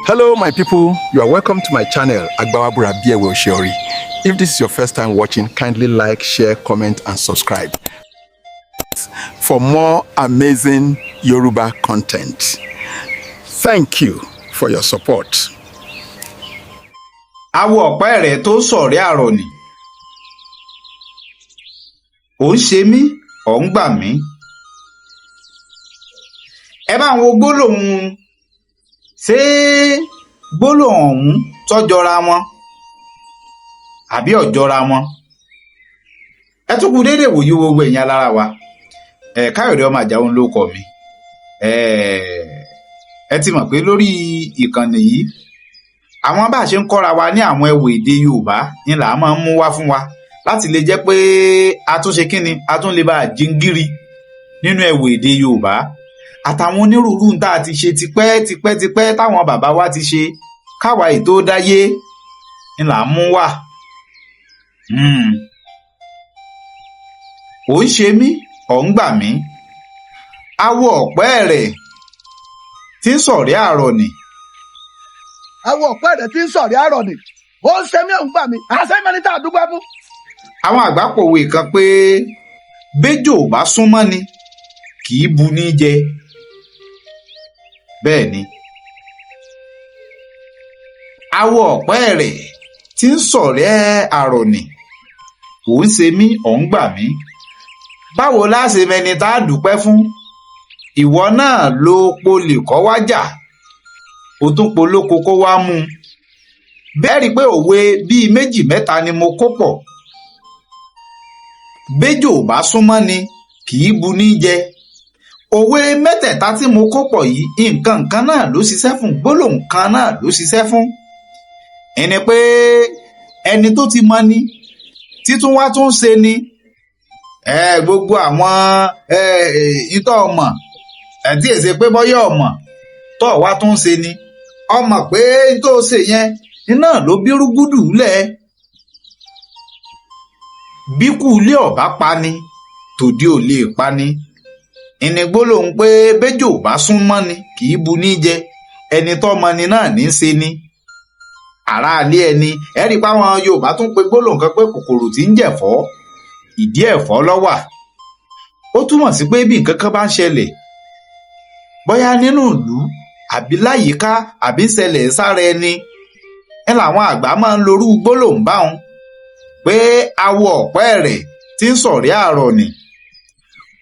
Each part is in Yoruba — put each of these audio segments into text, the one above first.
Hello, my people. You are welcome to my channel, Agbawabura Biewe Oshiori. If this is your first time watching, kindly like, share, comment, and subscribe for more amazing Yoruba content. Thank you for your support. Awọ ọ̀pá ẹ̀rẹ̀ tó sọ̀rẹ́ àrọ̀ ni. Ò ń ṣe mí, ò ń gbà mí. Ẹ bá wo gbólóhùn ṣé gbólóhùn ọ̀hún tó jọra wọn àbí ò jọra wọn. Ẹ tún kú déédéé wòye gbogbo ẹ̀yin alára wa. Káyọ̀dé ọmọ Àjàó ló kọ mi. Ẹ ti mọ̀ pé lórí ìkànnì yìí àwọn bá ṣe ń kọ́ra wa ní àwọn ẹ̀wọ̀ èdè Yorùbá ni là á máa ń mú wá fún wa láti lè jẹ́ pé a tún ṣe kíni a tún lè bá jíngírí nínú ẹ̀wọ̀ èdè Yorùbá àtàwọn onírúurú tá a ti ṣe tipẹ́ táwọn bàbá wa ti ṣe káwa ètò dáyé ni là á mú wá. Ò ń ṣe mí ò ń gbà mí. Awọ ọ̀pá ẹ̀rẹ̀ tí ń sọ̀rẹ́ àrọ̀ ni. Àwọn ọ̀pá ẹ̀rẹ̀ tí ń sọ̀rẹ́ àrọ̀ ni ó ń ṣe mí ò ń gbà mí àṣẹ mẹ́ni tá a dúpẹ́ fún. Àwọn àgbà pòwe kan pé béjò bá súnmọ́ ni kì í bu ní jẹ. Bẹ́ẹ̀ ni awọ ọ̀pá ẹ̀rẹ̀ tí ń sọ̀rẹ́ àrọ̀ ni ò ń ṣe mí ò ń gbà mí. Báwo la ṣe mẹ́ni tá a dúpẹ́ fún? Ìwọ náà ló polè kọ́ wájà ó tún polóko kó wá mú un. Bẹ́ẹ̀ rí pé òwe bíi méjì mẹ́ta ni mo kó pọ̀. Béjò bá súnmọ́ ni kì í bu ní jẹ. Òwe mẹ́tẹ̀ẹ̀ta tí mo kó pọ̀ yìí nǹkan kan náà ló ṣiṣẹ́ fún, gbólóhùn kan náà ló ṣiṣẹ́ fún. Ẹni pé ẹni tó ti mọ̀ ni títún wá tún ṣe ni. Gbogbo àwọn ìtọ́ ọmọ tí èsè pé bọ́yọ̀ ọmọ tó wá tún ṣe ni. Ọmọ pé tó ṣe yẹn iná ló bírúgúdù lẹ̀. Bíkú ilé ọ̀bá pa ni tòde ò lè pa ni. Ìní gbólóhùn pé béjò bá súnmọ́ ni kì í bu ní jẹ. Ẹni tó mọ ni náà ní í ṣe ni. Aráalé ẹni ẹ rí i pé àwọn Yorùbá tún pe gbólóhùn kan pé kòkòrò tí ń jẹ̀fọ́ ìdí ẹ̀fọ́ ló wà. Ó túmọ̀ sí pé bí nǹkan kan bá ń ṣẹlẹ̀ bóyá nínú ìlú àbí láyìíká àbí ṣẹlẹ̀ sára ẹni ẹ làwọn àgbà máa ń lorú gbólóhùn báwọn pé awọ ọ̀pá ẹ̀rẹ̀ tí ń sọ̀rẹ́ àrọ̀ ni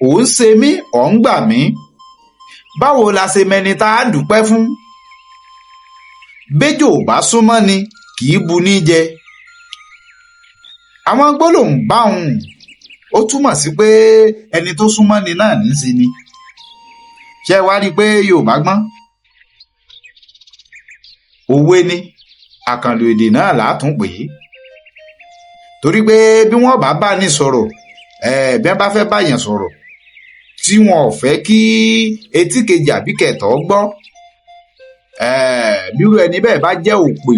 ò ń ṣe mí ò ń gbà mí. Báwo la ṣe mẹni tá a dúpẹ́ fún? Béjò bá súnmọ́ ni kì í bu ní jẹ. Àwọn gbólóhùn báwọn ó túmọ̀ sí pé ẹni tó súnmọ́ ni náà ní sí ni. Ṣé wá rí i pé Yorùbá gbọ́n? Òwe ni àkànlò èdè náà látún pè é. Torí pé bí wọ́n bá ní sọ̀rọ̀ bí wọ́n bá fẹ́ báyàn sọ̀rọ̀ tí wọn ò fẹ́ kí etí kejì àbí kẹtọ́ gbọ́ bírú ẹni bẹ́ẹ̀ bá jẹ́ òpè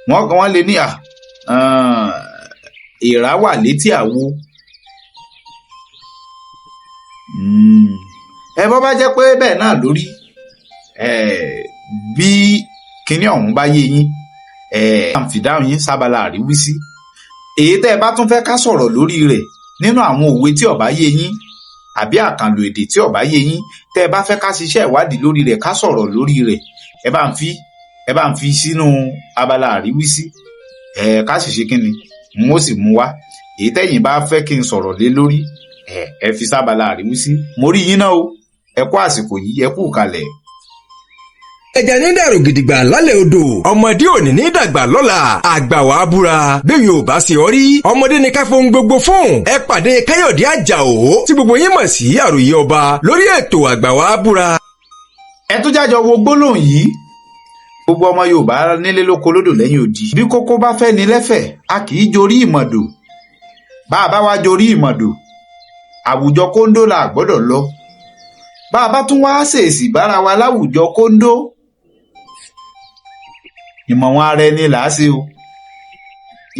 wọ́n lè ní ìrá wà létí àwo. Bọ́ bá jẹ́ pé bẹ́ẹ̀ náà lórí bí kinní ọ̀hún bá yé yín àǹfìdáhùn yín sábàlá àríwísí. Èyí tẹ́ ẹ bá tún fẹ́ ká sọ̀rọ̀ lórí rẹ̀ nínú àwọn òwe tí ó bá yé yín àbí àkànlò èdè tí ó bá yé yín tẹ́ ẹ bá fẹ́ ká ṣiṣẹ́ ìwádìí lórí rẹ̀ ká sọ̀rọ̀ lórí rẹ̀ ẹ bá ń fi sínú abala àríwísí ká sì ṣe kíni n ó sì mú wá. Èyí tẹ́yìn bá fẹ́ kí n sọ̀rọ̀ lé lórí ẹ fi sábàlá àríwísí. Mo rí yín náà o, ẹ kú àsìkò yìí, ẹ kú kalẹ̀. Ẹja ní dàrú gidigba lálẹ́ odò ọmọdé òní ní dàgbà lọ́la àgbà wà á búra bẹ́ẹ̀ yóò bá ṣe ọ rí ọmọdé ní ká fohùn gbogbo fún. Ẹ pàdé Káyọ̀dé Àjàó tí gbogbo yín mọ̀ sí àròyé ọba lórí ètò àgbà wà á búra. Ẹ tún jájọ wo gbólóhùn yìí. Gbogbo ọmọ Yorùbá nílé lóko lódò lẹ́yìn odi. Bí kókó bá fẹ́ ní lẹ́fẹ̀ a kì í jorí ìmọ̀dò. Bá a bá wá jorí ìmọ̀dò àwùjọ kóńdó la gbọ́dọ̀ lọ. Bá a bá tún wá ṣèèṣì bára wa láwùjọ kóńdó ìmọ̀wọ̀n ara ẹni là á ṣe o.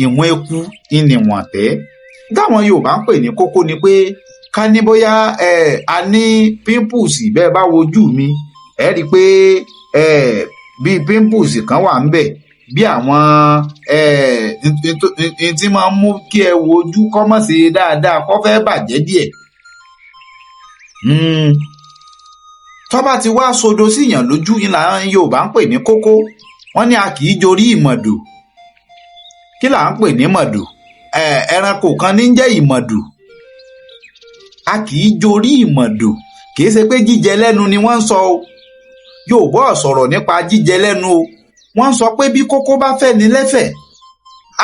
Ìwọ̀n eku ìnìwọ̀n tẹ́. Táwọn Yorùbá ń pè ní kókó ni pé ká ní bóyá a ní pimples bẹ́ẹ̀ bá wojú mi ẹ rí i pé bíi pimples kan wà ń bẹ̀ bí àwọn tí máa ń mú kí ẹ wo ojú kọ́ mọ̀ sí dáadáa kọ́ fẹ́ bàjẹ́ díẹ̀. Tó bá ti wá sodo síyàn lójú ìlànà Yorùbá ń pè ní kókó, wọ́n ní a kì í jorí ìmọ̀dò. Kí là ń pè ní mọ̀dò? Ẹranko kan ní jẹ́ ìmọ̀dò. A kì í jorí ìmọ̀dò, kì í ṣe pé jíjẹ lẹ́nu ni wọ́n ń sọ o. Yorùbá ò sọ̀rọ̀ nípa jíjẹ lẹ́nu o. Wọ́n ń sọ pé bí kókó bá fẹ́ ni lẹ́fẹ̀ẹ́,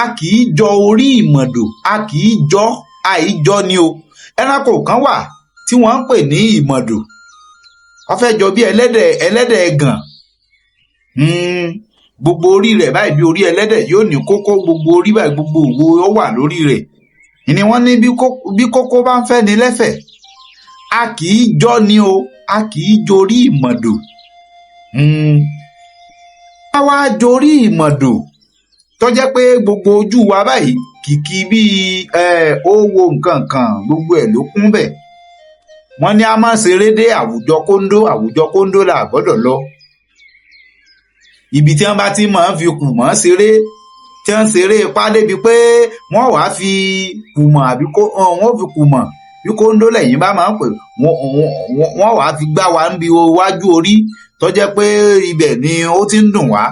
a kì í jọ orí ìmọ̀dò, a kì í jọ àìjọ ni o. Ẹranko kan wà tí wọ́n ń pè ní ìmọ̀dò. Wọ́n fẹ́ jọ bí ẹlẹ́dẹ̀ ẹ̀gàn. Gbogbo orí rẹ̀ báyìí bí orí ẹlẹ́dẹ̀ yóò ní kókó, gbogbo orí báyìí gbogbo òwò ó wà lórí rẹ̀. Ìní wọ́n ní bí kókó bá ń fẹ́ ni lẹ́fẹ̀ẹ́, a kì í jọ ni o, a kì í jorí ìmọ̀dò. A wá jorí ìmọ̀dò tó jẹ́ pé gbogbo ojú wa báyìí kìkì bíi owó nǹkan kan gbogbo ẹ̀ ló kún bẹ̀. Wọ́n ní a máa ṣeré dé àwùjọ kóńdó là gbọ́dọ̀ lọ. Ibi tí wọ́n bá ti máa ń fi kùmọ̀ ṣeré, tí wọ́n ṣeré ipá débi pé wọ́n wàá fi kùmọ̀ àbí wọ́n fi kùmọ̀ bí kóńdó lẹ́yìn bá máa ń pè wọ́n wàá fi gbá wa níbi iwájú orí tó jẹ́ pé ibẹ̀ ni ó ti ń dùn wá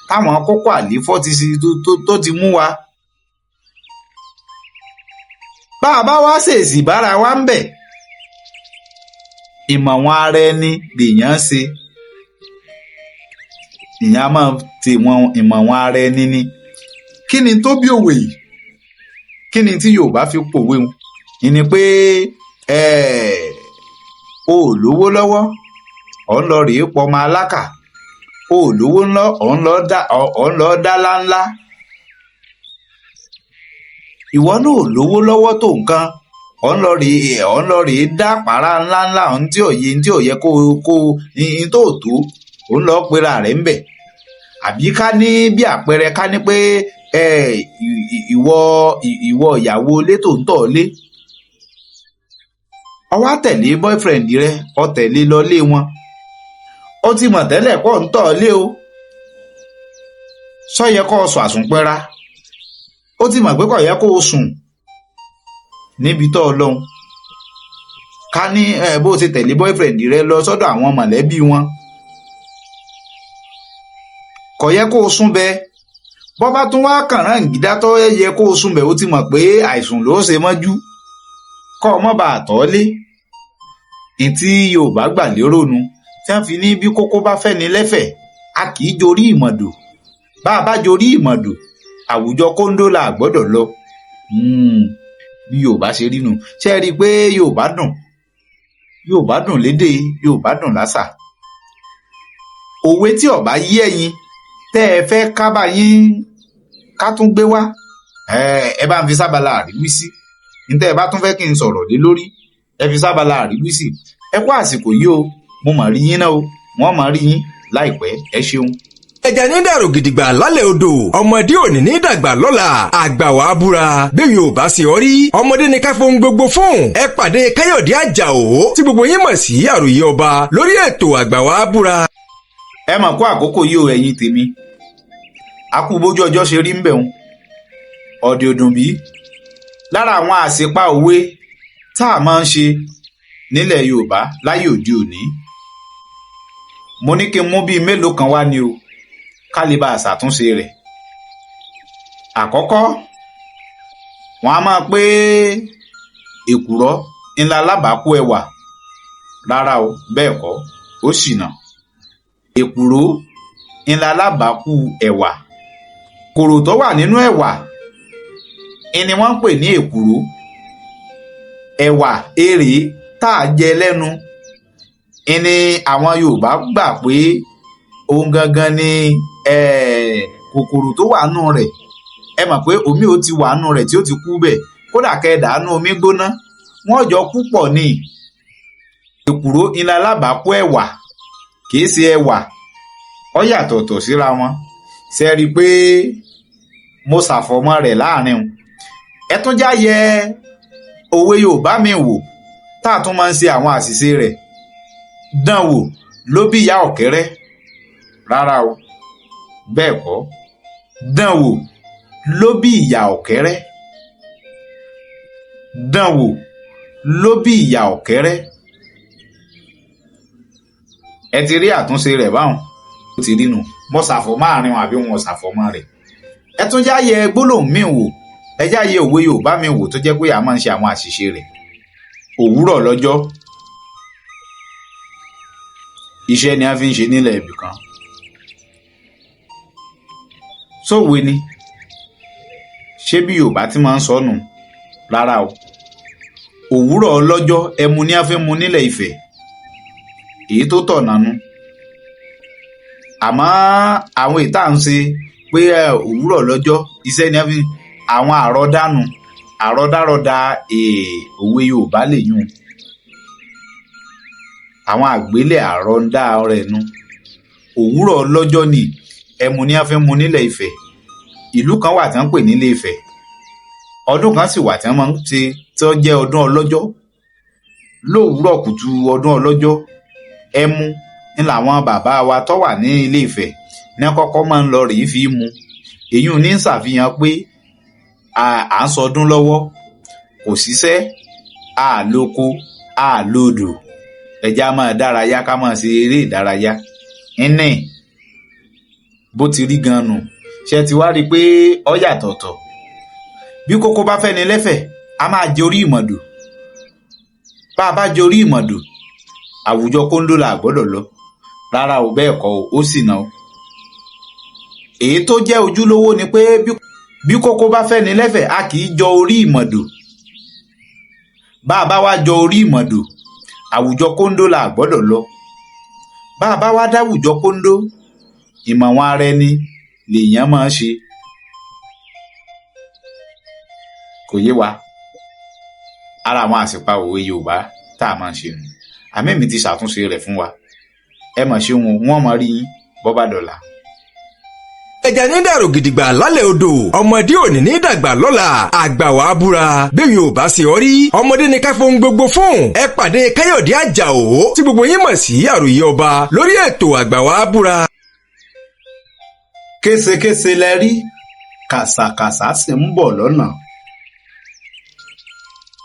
táwọn kókó àléfọ́ tó ti mú wa. Bá a bá wá ṣèèṣì bára wa ń bẹ̀, ìmọ̀ wọn ara ẹni lèèyàn ṣe. Ìyẹn a máa ti ìmọ̀ wọn ara ẹni ni. Kí ni tó bí òwe yìí? Kí ni tí Yorùbá fi pòwe wọn? Ìní pé o ò lówó lọ́wọ́, ọ̀ ń lọ rèé pọmọ alákà. O ò lówó ńlọ, ọ̀ ń lọ dá láńlá. Ìwọ náà ò lówó lọ́wọ́ tó nǹkan, ọ̀ ń lọ rèé dá pàrà ńláńlá ohun tí ò yẹ kó ní tó tó, ò ń lọ pera rẹ̀ ń bẹ̀. Àbí ká ní bí àpẹẹrẹ ká ní pé ìwọ ìyàwó ilé tó ń tọ̀ lé, ó wá tẹ̀lé boyfriend rẹ, ó tẹ̀lé lọ lé wọn. Ó ti mọ̀ tẹ́lẹ̀ pọ̀ ń tọ̀ lé o. Sọ yẹ kó o sọ àsùnpẹ́ra. Ó ti mọ̀ pé kò yẹ kó o sùn níbi tó lọ́hùn. Ká ní bó ṣe tẹ̀lé boyfriend rẹ lọ sọ́dọ̀ àwọn mọ̀lẹ́bí wọn, kò yẹ kó o sùn bẹ́ẹ̀. Bọ́ bá tún wá kànrán ìgídá tó yẹ kó o sùn bẹ́ẹ̀, ó ti mọ̀ pé àìsùn ló ṣe mọ́jú kọ́ ọ mọ́ bá àtọ́ lé. Ìtí Yorùbá gbà lérò nu tí wọ́n fi ní bí kókó bá fẹ́ ni lẹ́fẹ̀ẹ́, a kì í jorí ìmọ̀dò. Bá a bá jorí ìmọ̀dò, àwùjọ kóńdó là gbọ́dọ̀ lọ. Bí Yorùbá ṣe rí nu. Ṣé ẹ rí i pé Yorùbá dùn lédè, Yorùbá dùn lásà. Òwe tí ó bá yé ẹ̀yin tẹ́ ẹ fẹ́ kábà yín ká tún gbé wá, ẹ bá ń fi sábàlá àríwísí. Níta ẹ bá tún fẹ́ kí n sọ̀rọ̀ lé lórí, ẹ fi sábàlá àríwísí. Ẹ kú àsìkò yìí o, mo mà rí yín náà o, wọ́n mà rí yín láìpẹ́. Ẹ ṣeun. Ẹja ní dàrú gidigba lálẹ́ odò, ọmọdé òní ní dàgbà lọ́la, àgbà wà á búra bẹ́ẹ̀ yóò bá ṣe ọ rí, ọmọdé ní ká fohùn gbogbo fún. Ẹ pàdé Káyọ̀dé Àjàó tí gbogbo yín mọ̀ sí àròyé ọba lórí ètò àgbà wà á búra. Ẹ mà kú àkókò yìí o ẹ̀yin tèmi. A kú bójú ọjọ́ ṣe rí ń bẹ̀ wọn. Ọ̀dẹ̀ òdùn bí lára àwọn àṣepa òwe tá a máa ń ṣe nílẹ̀ Yorùbá láyé òde òní. Mo ní kí n mú bíi mélòó kan wá ni o, ká lè bá a ṣàtúnṣe rẹ̀. Àkọ́kọ́, wọ́n á máa pé èkùrọ́ ńlá alábàákú ẹwà. Rárá o, bẹ́ẹ̀ kọ́, ó ṣìnà. Èkùrọ́ ńlá alábàákú ẹwà. Kòrò tó wà nínú ẹ̀wà ni wọ́n ń pè ní èkùrọ́. Ẹ̀wà èrè tá a jẹ lẹ́nu ni àwọn Yorùbá gbà pé òun gangan ni kòkòrò tó wà nù rẹ̀. Ẹ mọ̀ pé omi ò ti wà nù rẹ̀ tí ó ti kú bẹ́ẹ̀, kódà kẹ́ẹ̀dánú omi gbóná wọ́n jọ kú pọ̀ ni. Èkùrọ́ ńlá alábàákú ẹ̀wà kìí ṣe ẹ̀wà, ó yàtọ̀tọ̀ síra wọn. Ṣé rí i pé mo ṣàfọ̀mọ́ rẹ̀ láàrin wọn. Ẹ tún já yẹ òwe Yorùbá mi wò tá a tún máa ń ṣe àwọn àṣìṣe rẹ̀. Dán wò ló bí ìyá ọ̀kẹ́rẹ́ rárá o bẹ́ẹ̀ kọ́ dánwò ló bí ìyá ọ̀kẹ́rẹ́ dánwò ló bí ìyá ọ̀kẹ́rẹ́ ẹ ti rí àtúnṣe rẹ̀ báwọn ó ti rí nu mo ṣàfọ̀mọ́ àárín àbí wọn ṣàfọ̀mọ́ rẹ̀ ẹ tún jáyẹ gbólóhùn míì wò ẹ jáyẹ òwe Yorùbá mi wò tó jẹ́ pé a máa ń ṣe àwọn àṣìṣe rẹ̀ òwúrọ̀ lọ́jọ́ iṣẹ́ ni a fi ń ṣe nílẹ̀ ibì kan sówe ni ṣé bí Yorùbá ti máa ń sọ nù rárá o òwúrọ̀ ọlọ́jọ́ ẹmu ni a fi ń mu nílẹ̀ Ifẹ̀ èyí tó tọ̀nà nu àmọ́ àwọn ìta ń ṣe pé òwúrọ̀ lọ́jọ́ iṣẹ́ ni a fi àwọn àrọ́dànù àrọ́dàrọ́dà òwe Yorùbá lè yún àwọn àgbélé àrọ́ndà rẹ̀ nu òwúrọ̀ lọ́jọ́ ni ẹmu ni a fi ń mu nílẹ̀ Ifẹ̀ ìlú kan wà tí wọ́n ń pè nílé Ifẹ̀ ọdún kan sì wà tí wọ́n máa ń ṣe tí wọ́n jẹ́ ọdún ọlọ́jọ́ lówùúrọ̀ kùtù ọdún ọlọ́jọ́ ẹmu ní làwọn bàbá wa tó wà ní ilé Ifẹ̀ ní kọ́kọ́ máa ń lọ rèé fi mu èyí ò ní ṣàfihàn pé à ń sọdún lọ́wọ́ kò síṣẹ́ àlòkó àlòdò ẹja máa dárayá ká máa ṣe eré ìdárayá ẹnì bó ti rí gan nù ṣe ti wá rí i pé ó yàtọ̀tọ̀ bí kókó bá fẹ́ ni lẹ́fẹ̀ẹ́ a máa jẹ orí ìmọ̀dò bá a bá jẹ orí ìmọ̀dò àwùjọ kóńdó la gbọ́dọ̀ lọ rárá o bẹ́ẹ̀ kọ́ ó sì ná o èyí tó jẹ́ ojúlówó ni pé bí kókó bá fẹ́ ni lẹ́fẹ̀ẹ́ a kì í jọ orí ìmọ̀dò bá a bá wá jọ orí ìmọ̀dò àwùjọ kóńdó la gbọ́dọ̀ lọ bá a bá wá dáwùjọ kóńdó ìmọ̀ wọn ara ẹni lèèyàn máa ṣe kò yé wa ara àwọn àsìpa òwe Yorùbá tá a máa ń ṣe nù àmẹ́mi ti ṣàtúnṣe rẹ̀ fún wa ẹ mọ̀ ṣe wọn mọ̀ rí yín bọ́ bá dọ̀la. ẹja ní dàrú gidigba lálẹ́ odò ọmọdé òní ní dàgbà lọ́la àgbà wàá búra bẹ́ẹ̀ yóò bá ṣe ọ rí ọmọdé ní ká fohùn gbogbo fún ẹ pàdé Káyọ̀dé Àjàó tí gbogbo yín mọ̀ sí àròyé ọba lórí ètò àgbà wàá búra. késekése lẹ rí kàsàkàsà sì ń bọ̀ lọ́nà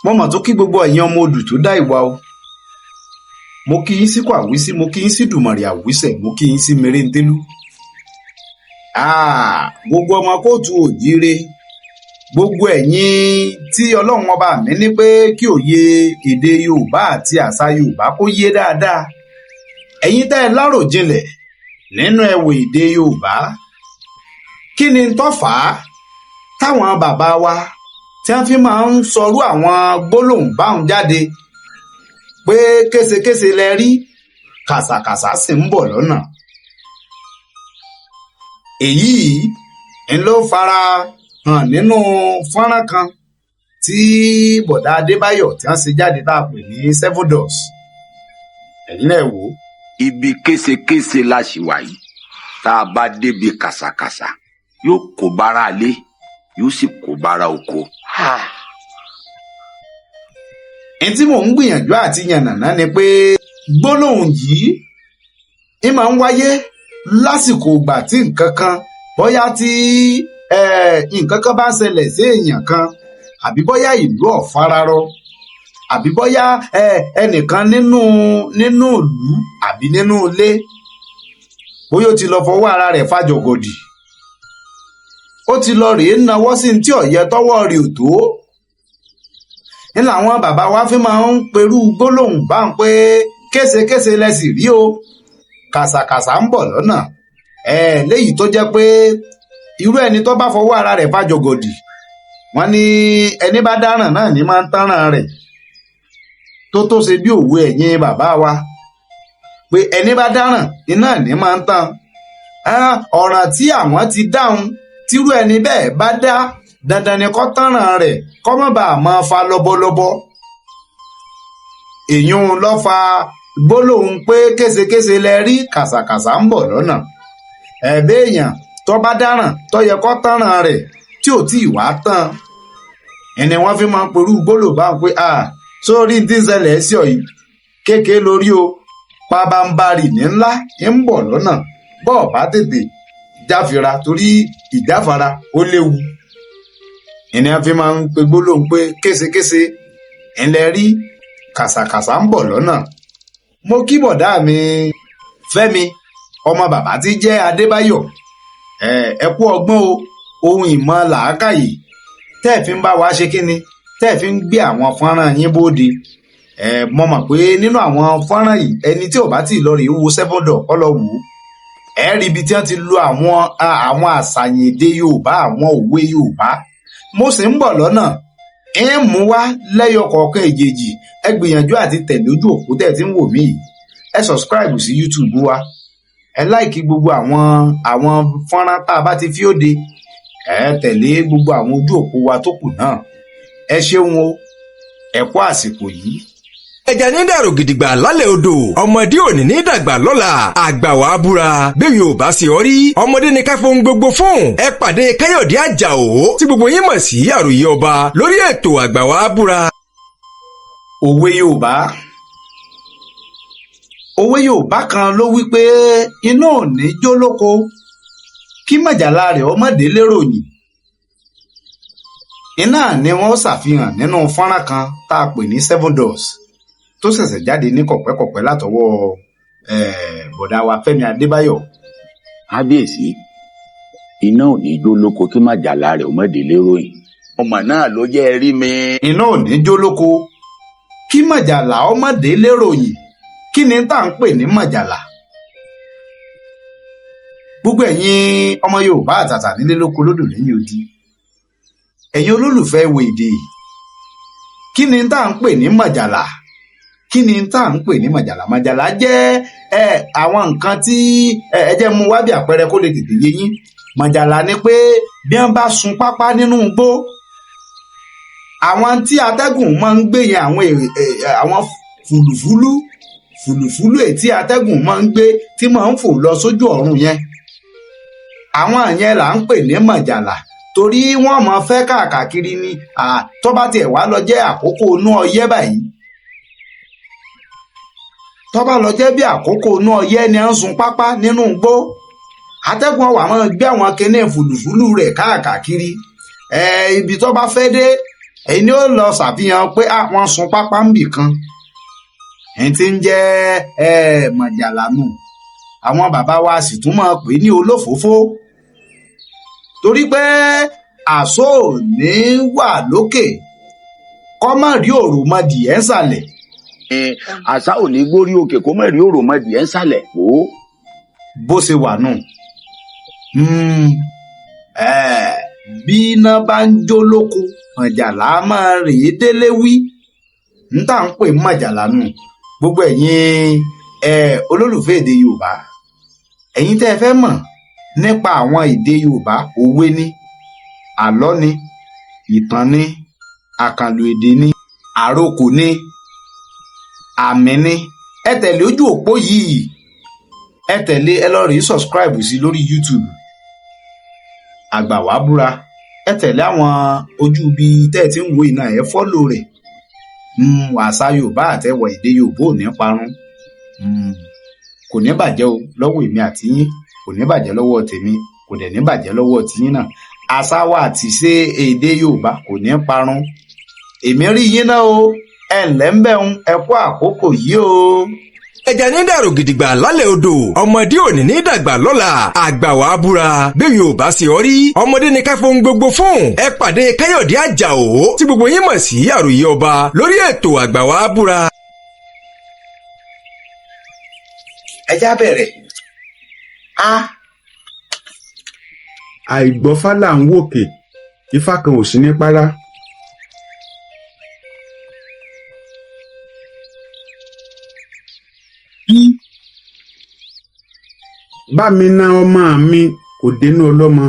mo mọ̀ tó kí gbogbo ẹ̀yin ọmọ odù tó dá ìwà o mo kí yín sí kó àwísí mo kí yín sí dùmọ̀rì àwísẹ̀ mo kí yín sí mèrèǹtélú gbogbo ọmọ kóòtù òjíire gbogbo ẹ̀yin tí Ọlọ́run ọba mi ní pé kí òye èdè Yorùbá àti àṣà Yorùbá kó yé dáadáa ẹ̀yin tẹ́ ẹ láròjinlẹ̀ nínú ẹ̀wọ̀ èdè Yorùbá kí ni tó fà á táwọn bàbá wa tí wọ́n fi máa ń sọrú àwọn gbólóhùn báwọn jáde pé késekése lẹ rí kàsàkàsà sì ń bọ̀ lọ́nà èyí ń ló fara hàn nínú fọ́nrán kan tí bọ̀dá Adébáyọ̀ tí wọ́n ṣe jáde tá a pè ní 7 Doors ẹ̀yin náà wò ó. ibi késekése la ṣì wà yìí tá a bá débi kàsàkàsà yóò kó bára lé yóò sì kó bára oko. ẹni tí mò ń gbìyànjú àti yànnàná ni pé gbólóhùn yìí ń máa ń wáyé lásìkò ìgbà tí nǹkan kan bóyá tí nǹkan kan bá ń ṣẹlẹ̀ sí èèyàn kan àbí bóyá ìlú ọ̀fararọ àbí bóyá ẹnìkan nínú ìlú àbí nínú ilé bóyá ó ti lọ fọwọ́ ara rẹ̀ fàjọgọdì ó ti lọ rèé nawọ́ sí tí ọ̀yẹ́ tọ́wọ́ rẹ̀ ò tó ní làwọn bàbá wa fi máa ń perú gbólóhùn bá ń pé késekése lẹ́sì rí o kàsàkàsà ń bọ̀ lọ́nà léyìí tó jẹ́ pé irú ẹni tó bá fọwọ́ ara rẹ̀ fàjọgọdì wọ́n ní ẹni bá dáràn náà ní máa ń tánràn rẹ̀ tó ṣe bí òwe ẹ̀yin bàbá wa pé ẹni bá dáràn iná ní máa ń tán ọ̀ràn tí àwọn ti dáhùn tírú ẹni bẹ́ẹ̀ bá dá dandan ni kó tánràn rẹ̀ kó má bàa máa fa lọ́bọ̀lọ́bọ̀ èyún ló fa gbólóhùn pé késekése lẹ rí kàsàkàsà ń bọ̀ lọ́nà ẹ̀bẹ́ èèyàn tó bá dáràn tó yẹ kó tánràn rẹ̀ tí ò tí ì wá tán ẹni wọ́n fi máa ń perú gbólóhùn bá ń pé sórí tí ń ṣẹlẹ̀ sí ọ yìí kékeré lórí o pabambarì ní ńlá ń bọ̀ lọ́nà bọ́ọ̀ bá tètè jáfira torí ìjáfara ó léwu. ìní a fi máa ń pe gbólóhùn pé késekése ńlẹ̀ rí kàsàkàsà ń bọ̀ lọ́nà. mo kí bọ̀dá mi Fẹ́mi ọmọ bàbá tí jẹ́ Adébáyọ̀ ẹ kú ọgbọ́n o ohun ìmọ̀ làákàyè tẹ́ ẹ̀ fi ń bá wa ṣe kínni tẹ́ ẹ̀ fi ń gbé àwọn fọ́nrán yín bóde. mo mọ̀ pé nínú àwọn fọ́nrán yìí ẹni tí ò bá tí ì lọ rèé wo sẹ́fọ̀dọ̀ kọ́ lọ wò ó ẹ rí ibi tí wọ́n ti lo àwọn àṣàyàn èdè Yorùbá àwọn òwe Yorùbá. mo sì ń bọ̀ lọ́nà ń mú wá lẹ́yọ kọ̀ọ̀kan èjèèjì ẹ gbìyànjú àti tẹ̀lé ojú òpó tẹ́ ẹ ti ń wò mí yìí ẹ subscribe sí YouTube wa ẹ láìkí gbogbo àwọn fọ́nrán tá a bá ti fi òde ẹ tẹ̀lé gbogbo àwọn ojú òpó wa tó kù náà. ẹ ṣeun o ẹ kú àsìkò yìí. ẹja ní dàrú gidigba lálẹ́ odò ọmọdé òní ní dàgbà lọ́la àgbà wàá búra bí Yorùbá sì ọ rí ọmọdé ní ká fohùn gbogbo fún ẹ pàdé Káyọ̀dé Àjàó tí gbogbo yín mọ̀ sí àròyé ọba lórí ètò àgbà wàá búra. òwe Yorùbá kan ló wí pé iná ò ní jó lóko kí mọ̀jàlá rẹ̀ ọmọdé léròyìn. iná ni wọ́n ṣàfihàn nínú fọ́nrán kan tá a pè ní 7 Doors tó ṣẹ̀ṣẹ̀ jáde ní kọ̀pẹ́kọ̀pẹ́ látọwọ́ bọ̀dá wa Fẹ́mi Adébáyọ̀. kábíyèsí iná ò ní jó lóko kí màjàlá rẹ̀ ọmọdé léròyìn ọmọ náà ló jẹ́ rí mi. iná ò ní jó lóko kí mọ̀jàlá ọmọdé léròyìn kí ni tá à ń pè ní mọ̀jàlá. gbogbo ẹ̀yin ọmọ Yorùbá àtàtà nílé lóko lódò lẹ́yìn odi ẹ̀yin olólùfẹ́ ìwé èdè kí ni tá à ń pè ní mọ̀jàlá. kí ni tá à ń pè ní mọ̀jàlá? mọ̀jàlá jẹ́ àwọn nǹkan tí ẹ jẹ́ mú wá bí àpẹẹrẹ kó lè tètè yé yín. mọ̀jàlá ni pé bí wọ́n bá sun pápá nínú igbó àwọn tí atẹ́gùn máa ń gbé yẹn àwọn fùlùfúlù tí atẹ́gùn máa ń gbé tí máa ń fò lọ sójú ọ̀run yẹn àwọn yẹn là ń pè ní mọ̀jàlá torí wọ́n máa fẹ́ káàkiri ni tó bá tiẹ̀ wá lọ jẹ́ àkókò inú ọyẹ́ báyìí tó bá lọ jẹ́ bí àkókò inú ọyẹ́ ni à ń sun pápá nínú igbó atẹ́gùn ọ̀wà máa gbé àwọn kinní fùlùfúlù rẹ̀ káàkiri ibi tó bá fẹ́ dé èyí ni ó lọ ṣàfihàn pé wọ́n sun pápá ń bì kan ẹni tí ń jẹ́ mọ̀jàlá nù. àwọn bàbá wa sì tún máa pè ní olófòófó torí pé àṣọ ò ní wà lókè kọ́ mọ̀ rí òròmọdìẹ ń sàlẹ̀. àṣà ò ní gbórí òkè kó mọ̀ rí òròmọdìẹ ń sàlẹ̀ o. bó ṣe wà nù. bí iná bá ń jó lóko mọ̀jàlá máa rèé délé wí ń tà ń pè mọ̀jàlá nù. gbogbo ẹ̀yin olólùfẹ́ èdè Yorùbá ẹ̀yin tẹ́ ẹ fẹ́ mọ̀ nípa àwọn èdè Yorùbá òwe ni àlọ́ ni ìtàn ni àkànlò èdè ni àrokò ni àmì ni ẹ tẹ̀lé ojú òpó yìí ẹ tẹ̀lé ẹ lọ rí subscribe sí lórí YouTube àgbà wàá búra ẹ tẹ̀lé àwọn ojú ibi tẹ́ ẹ ti ń wo iná ẹ fọ́lò rẹ̀ àṣà Yorùbá àtẹwọ̀ èdè Yorùbá ò ní parun kò ní bàjẹ́ o lọ́wọ́ èmi àti yín kò ní bàjẹ́ lọ́wọ́ tèmi kò dẹ̀ ní bàjẹ́ lọ́wọ́ tiyín náà àṣà wa àti ṣe èdè Yorùbá kò ní parun. èmi rí yín náà o ẹ ǹlẹ́ ń bẹ̀ ń ẹ kú àkókò yìí o. ẹja ní dàrú gidigba lálẹ́ odò ọmọdé òní ní dàgbà lọ́la àgbà wàá búra bí Yorùbá sì ọ rí ọmọdé ní ká fohùn gbogbo fún ẹ pàdé Káyọ̀dé Àjàó tí gbogbo yín mọ̀ sí àròyé ọba lórí ètò àgbà wàá búra. ẹja bẹ̀rẹ̀ àìgbọ́fá là ń wòkè ifá kan ò sí ní párá. bá mi ná ọmọ mi kò dénú ọlọ́mọ.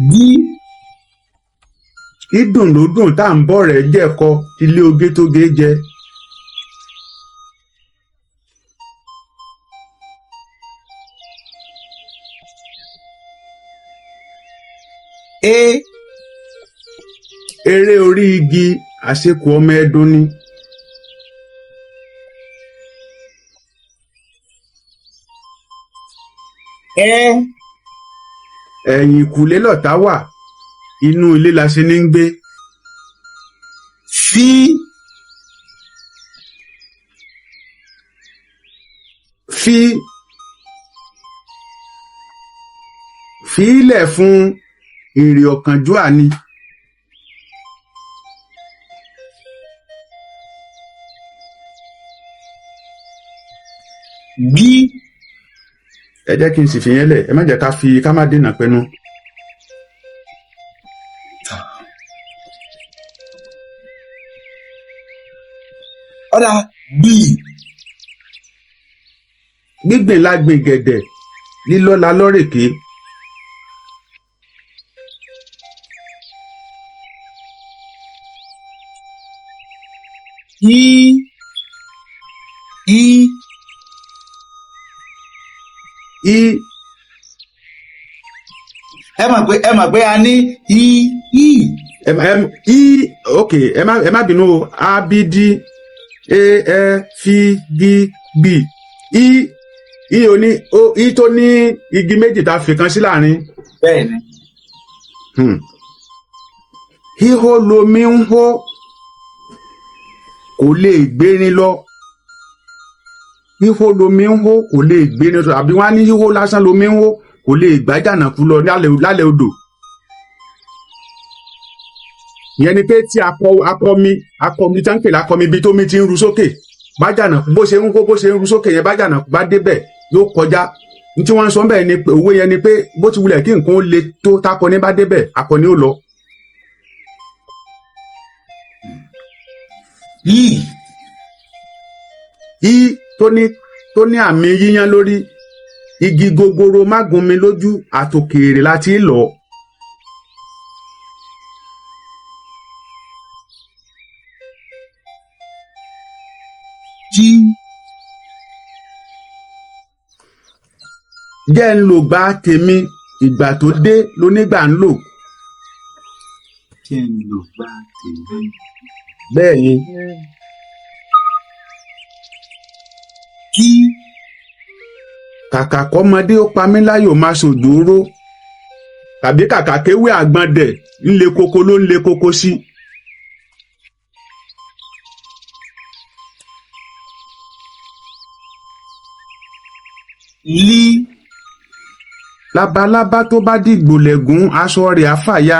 bí ìdùn ló dùn tá à ń bọ̀ rẹ̀ jẹ̀kọ ilé oge tó ge jẹ. eré orí igi àṣekù ọmọ ẹdun ni. ẹ̀yìn ìkùlé lọ̀tá wà, inú ilé la ṣe ní ń gbé. fílẹ̀ fún èrè ọ̀kánjúà ni. ẹ jẹ́ kí n sì fi yẹn lẹ̀, ẹ má jẹ́ ká má dènà pẹnu. ọ̀dà gbígbìn la gbìn gẹ̀dẹ̀, lílọ́ la lọ́rèké. ẹ mọ̀ pé a ní ok, ẹ má bínú o. abd efgb i tó ní igi méjì tá a fi kan sí láàrin. bẹ́ẹ̀ni. híhó lomi ń hó, kò lè gbérin lọ. híhó lomi ń hó kò lè gbérin lọ, àbí wọn á ní híhó lásán lomi ń hó kò lè gbájànàkú lọ lálẹ́ odò. ìyẹn ni pé tí akọmi tá ń pè lákọmi ibi tómi ti ń ru sókè, bájànàkú bó ṣe ń hó bó ṣe ń ru sókè yẹn, bájànàkú bá débẹ̀ yóò kọjá. ní tí wọ́n ń sọ bẹ́ẹ̀ ni pé òwe yẹn ni pé bó ti wulẹ̀ kí nǹkan ó le tó tákọni bá débẹ̀ akọni ó lọ. tó ní àmì yíyan lórí, igi gogoro má gún mi lójú, àtòkèèrè láti lọ. jẹ́ ń lò gbà tèmi, ìgbà tó dé lónígbà ń lò. jẹ́ ń lò gbà tèmi. bẹ́ẹ̀ ni. kàkà kọ́mọdé ó pa mí láyò máa ṣòjòrò, tàbí kàkà kéwé àgbọ̀ndẹ̀ ńle koko ló ń le koko sí. labalábá tó bá dìgbò lẹ́gùn aṣọ rẹ̀ á fàya.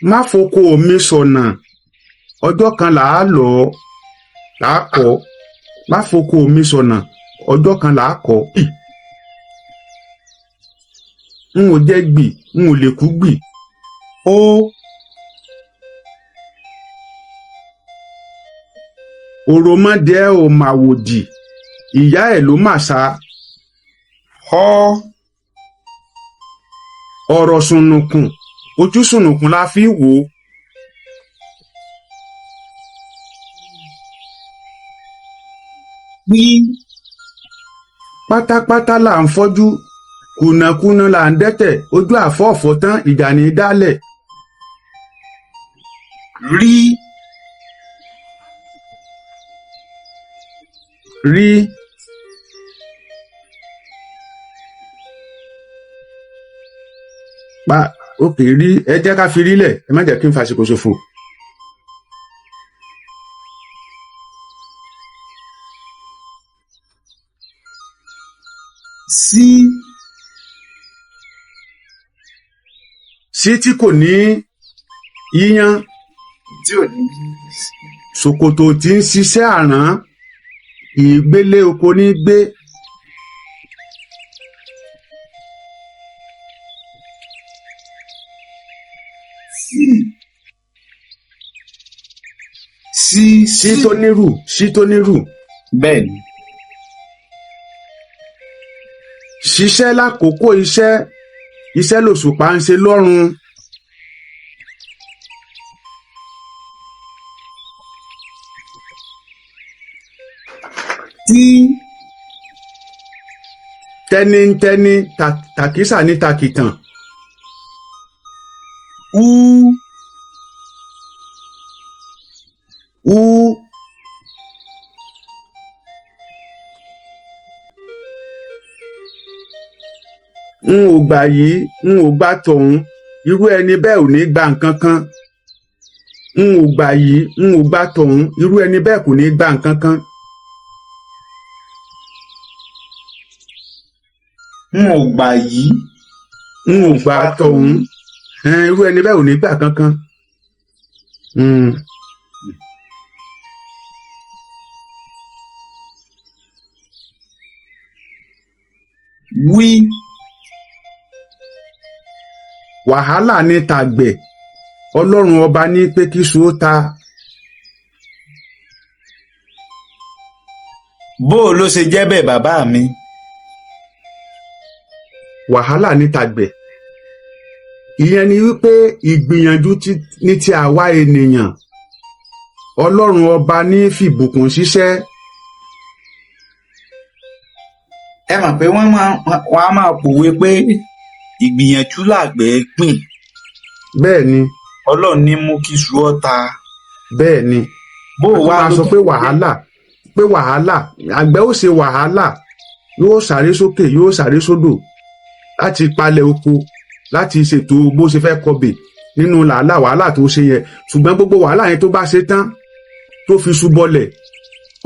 má foko mi sọ̀nà, ọjọ́ kan là á lọ là á kọ́. má foko mi sọ̀nà, ọjọ́ kan là á kọ́. n ò jẹ́ gbì, n ò lè kú gbì. òròmọdé ò màwòdì, ìyá ẹ̀ ló mà sá. ọ̀rọ̀ sùnnùkùn, ojú sùnnùkùn la fi wò ó. pátápátá là ń fọ́jú, kùnàkùnà là ń dẹ́tẹ̀, ojú àfọ́ọ̀fọ́ tán ìjà ní í dálẹ̀. rí òkè rí, ẹ jẹ́ ká fi rí lẹ̀, ẹ má jẹ́ kí n fàṣìkò ṣòfò. sí tí kò ní yíyan, ṣòkòtò tí ń ṣiṣẹ́ àrán, ìgbélé oko ní gbé. sí tó nírù. bẹ́ẹ̀ni. ṣiṣẹ́ lákòókò iṣẹ́ lòṣùpá ń ṣe lọ́rùn. tẹ́nítẹ́ní tàkísà ní tàkìtàn. ú ú n ò gbà yìí n ò gbà tọ̀hún irú ẹni bẹ́ẹ̀ ò ní gba nǹkan kan. n ò gbà yìí n ò gbà tọ̀hún irú ẹni bẹ́ẹ̀ kò ní gba nǹkan kan. n ò gbà yìí n ò gbà tọ̀hún irú ẹni bẹ́ẹ̀ ò ní gbà kankan. wí wàhálà ní tàgbẹ̀ ọlọ́run ọba ní pé kí iṣu ó ta. bó o ló ṣe jẹ́ bẹ́ẹ̀ bàbá mi. wàhálà ní tàgbẹ̀ ìyẹn ni wípé ìgbìyànjú ní ti àwa ènìyàn ọlọ́run ọba ní fìbùkún ṣiṣẹ́. ẹ mọ̀ pé wọ́n á máa pòwe pé ìgbìyànjú làgbẹ̀ gbìn. bẹ́ẹ̀ ni. ọlọ́run ní mú kí iṣu ó ta. bẹ́ẹ̀ ni. bó o wá sọ pé wàhálà àgbẹ̀ ó ṣe wàhálà yóò sáré sókè yóò sáré sódò láti palẹ̀ oko láti ṣètò bó ṣe fẹ́ kọbè nínú wàhálà tó ṣe yẹ ṣùgbọ́n gbogbo wàhálà yẹn tó bá ṣe tán tó fi ṣubọlẹ̀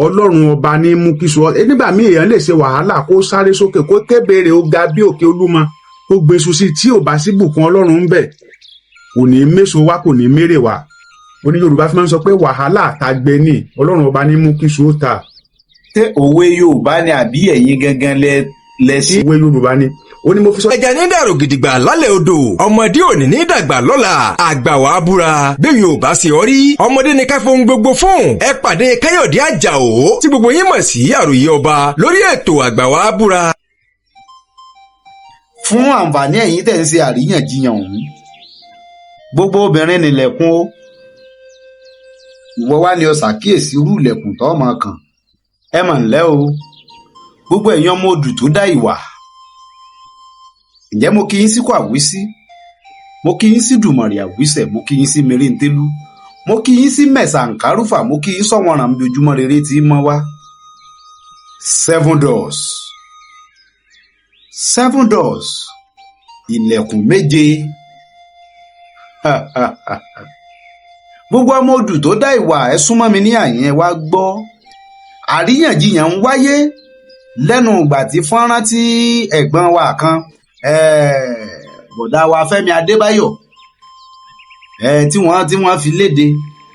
ọlọ́run ọba ní mú kí iṣu nígbà míì èèyàn lè ṣe wàhálà kó sáré sókè kó kébèrè ó ga bí òkè olúmọ kó gbèsù sí tí ò bá sí bùkún ọlọ́run ń bẹ̀ kò ní méso wá kò ní mérè wá oní yorùbá fi máa ń sọ pé wàhálà àtàgbẹ ni ọlọ́run ọba ní mú kí iṣu ó ta. ṣé òwe yorùbá ni àbí ẹ̀yin gangan lẹ sí. òwe yorùbá ni ó ní mo fi sọ. ẹja ní dàrú gidigba lálẹ́ odò ọmọdé òní ní dàgbà lọ́la àgbà wàá búra bẹ́ẹ̀ yóò bá ṣe ọ rí ọmọdé ní ká fohùn gbogbo fún ẹ pàdé káyọ̀dé àjàó tí gbogbo yín mọ̀ sí àròyé ọba lórí ètò àgbà wàá búra. fún àǹfààní ẹ̀yin tẹ̀ ń ṣe àríyànjiyàn ọ̀hún gbogbo obìnrin nílẹ̀kùn ó ìwọ wá ní ọ ṣàkíyèsí irú ilẹ̀kùn tó máa kàn ẹ mà ńlẹ́ o gbogbo ẹ̀yin ọmọ odù tó dá ìwà ǹjẹ́ mo kí yín sí kó àwísí mo kí yín sí dùmọ̀rì àwísẹ̀ mo kí yín sí mèrèǹtẹ́lú mo kí yín sí mẹ̀sàǹkárùfà mo kí yín sọ̀wọ́n ràn bí ojúmọ́ rere tí mọ́ wá 7 doors 7 doors ilẹ̀kùn 7 gbogbo ọmọ odù tó dá ìwà ẹ súnmọ́ mi ní àyẹn wá gbọ́ àríyànjiyàn ń wáyé lẹ́nu ìgbà tí fọ́nrán tí ẹ̀gbọ́n wa kan bọ̀dá wa Fẹ́mi Adébáyọ̀ tí wọ́n fi léde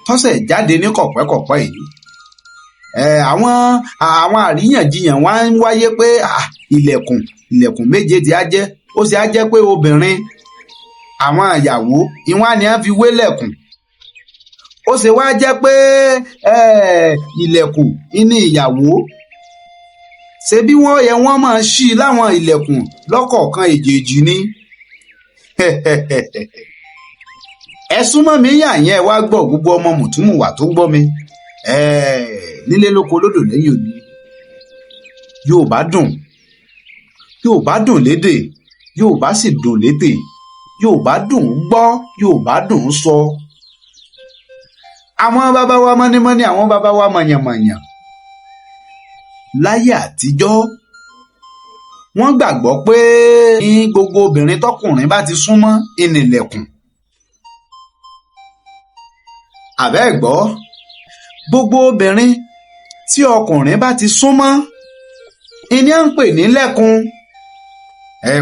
tọ́sẹ̀ jáde ní kọ̀pẹ́kọ̀pẹ́ yìí àwọn àríyànjiyàn wá ń wáyé pé ilẹ̀kùn 7 tí á jẹ́ ó sì á jẹ́ pé obìnrin àwọn ìyàwó ìwọ̀n ni a fi wélẹ̀kùn ó sì wá jẹ́ pé ilẹ̀kùn ní ìyàwó ṣe bí wọ́n yẹ wọ́n máa ṣí láwọn ilẹ̀kùn lọ́kọ̀ọ̀kan èjèèjì ni ẹ súnmọ́ mi yà yẹn wá gbọ́ gbogbo ọmọ mùtúmùwà tó gbọ́ mi nílé lóko lódò lẹ́yìn òní Yorùbá dùn lédè Yorùbá sì dùn létè Yorùbá dùn gbọ́ Yorùbá dùn sọ àwọn bàbá wa mọ́nímọ́ní àwọn bàbá wa mọ̀yànmọ̀yàn láyé àtijọ́ wọ́n gbàgbọ́ pé ní gbogbo obìnrin tọkùnrin bá ti súnmọ́ ìnìlẹ̀kùn àbẹ́ gbọ́ gbogbo obìnrin tí ọkùnrin bá ti súnmọ́ ìní à ń pè nílẹ̀kùn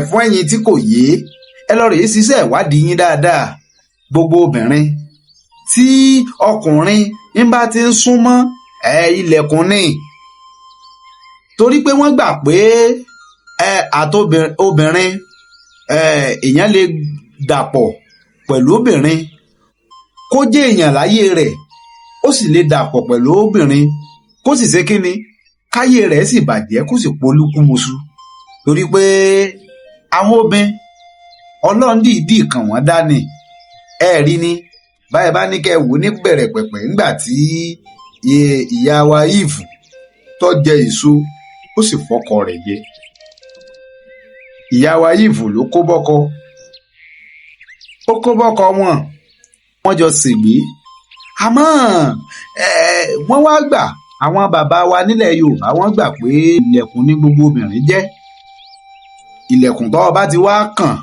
fún ẹ̀yin tí kò yé ẹ lọ rèé ṣiṣẹ́ ìwádìí yín dáadáa gbogbo obìnrin tí ọkùnrin ń bá ti ń súnmọ́ ilẹ̀kùn ni torí pé wọ́n gbà pé obìnrin èèyàn lè dàpọ̀ pẹ̀lú obìnrin kó jẹ́ èèyàn láyé rẹ̀ ó sì lè dàpọ̀ pẹ̀lú obìnrin kó sì ṣe kíni káyé rẹ̀ sì bàjẹ́ kó sì polúkúmuṣu torí pé àwọn obìnrin ọlọ́run dìídì kàn wọ́n dání rí ni báyìí bá ní kẹ́ ẹ wò ní bẹ̀rẹ̀ pẹ̀pẹ̀ nígbà tí ìyá wa Eve tó jẹ èso ó sì fọ́kọ rẹ̀ jẹ ìyá wa Ìvù ló kó bọ́kọ wọ́n jọ ṣègbé àmọ́ wọ́n wá gbà àwọn bàbá wa nílẹ̀ Yorùbá wọ́n gbà pé ilẹ̀kùn ní gbogbo obìnrin jẹ́ ilẹ̀kùn tó bá ti wá kàn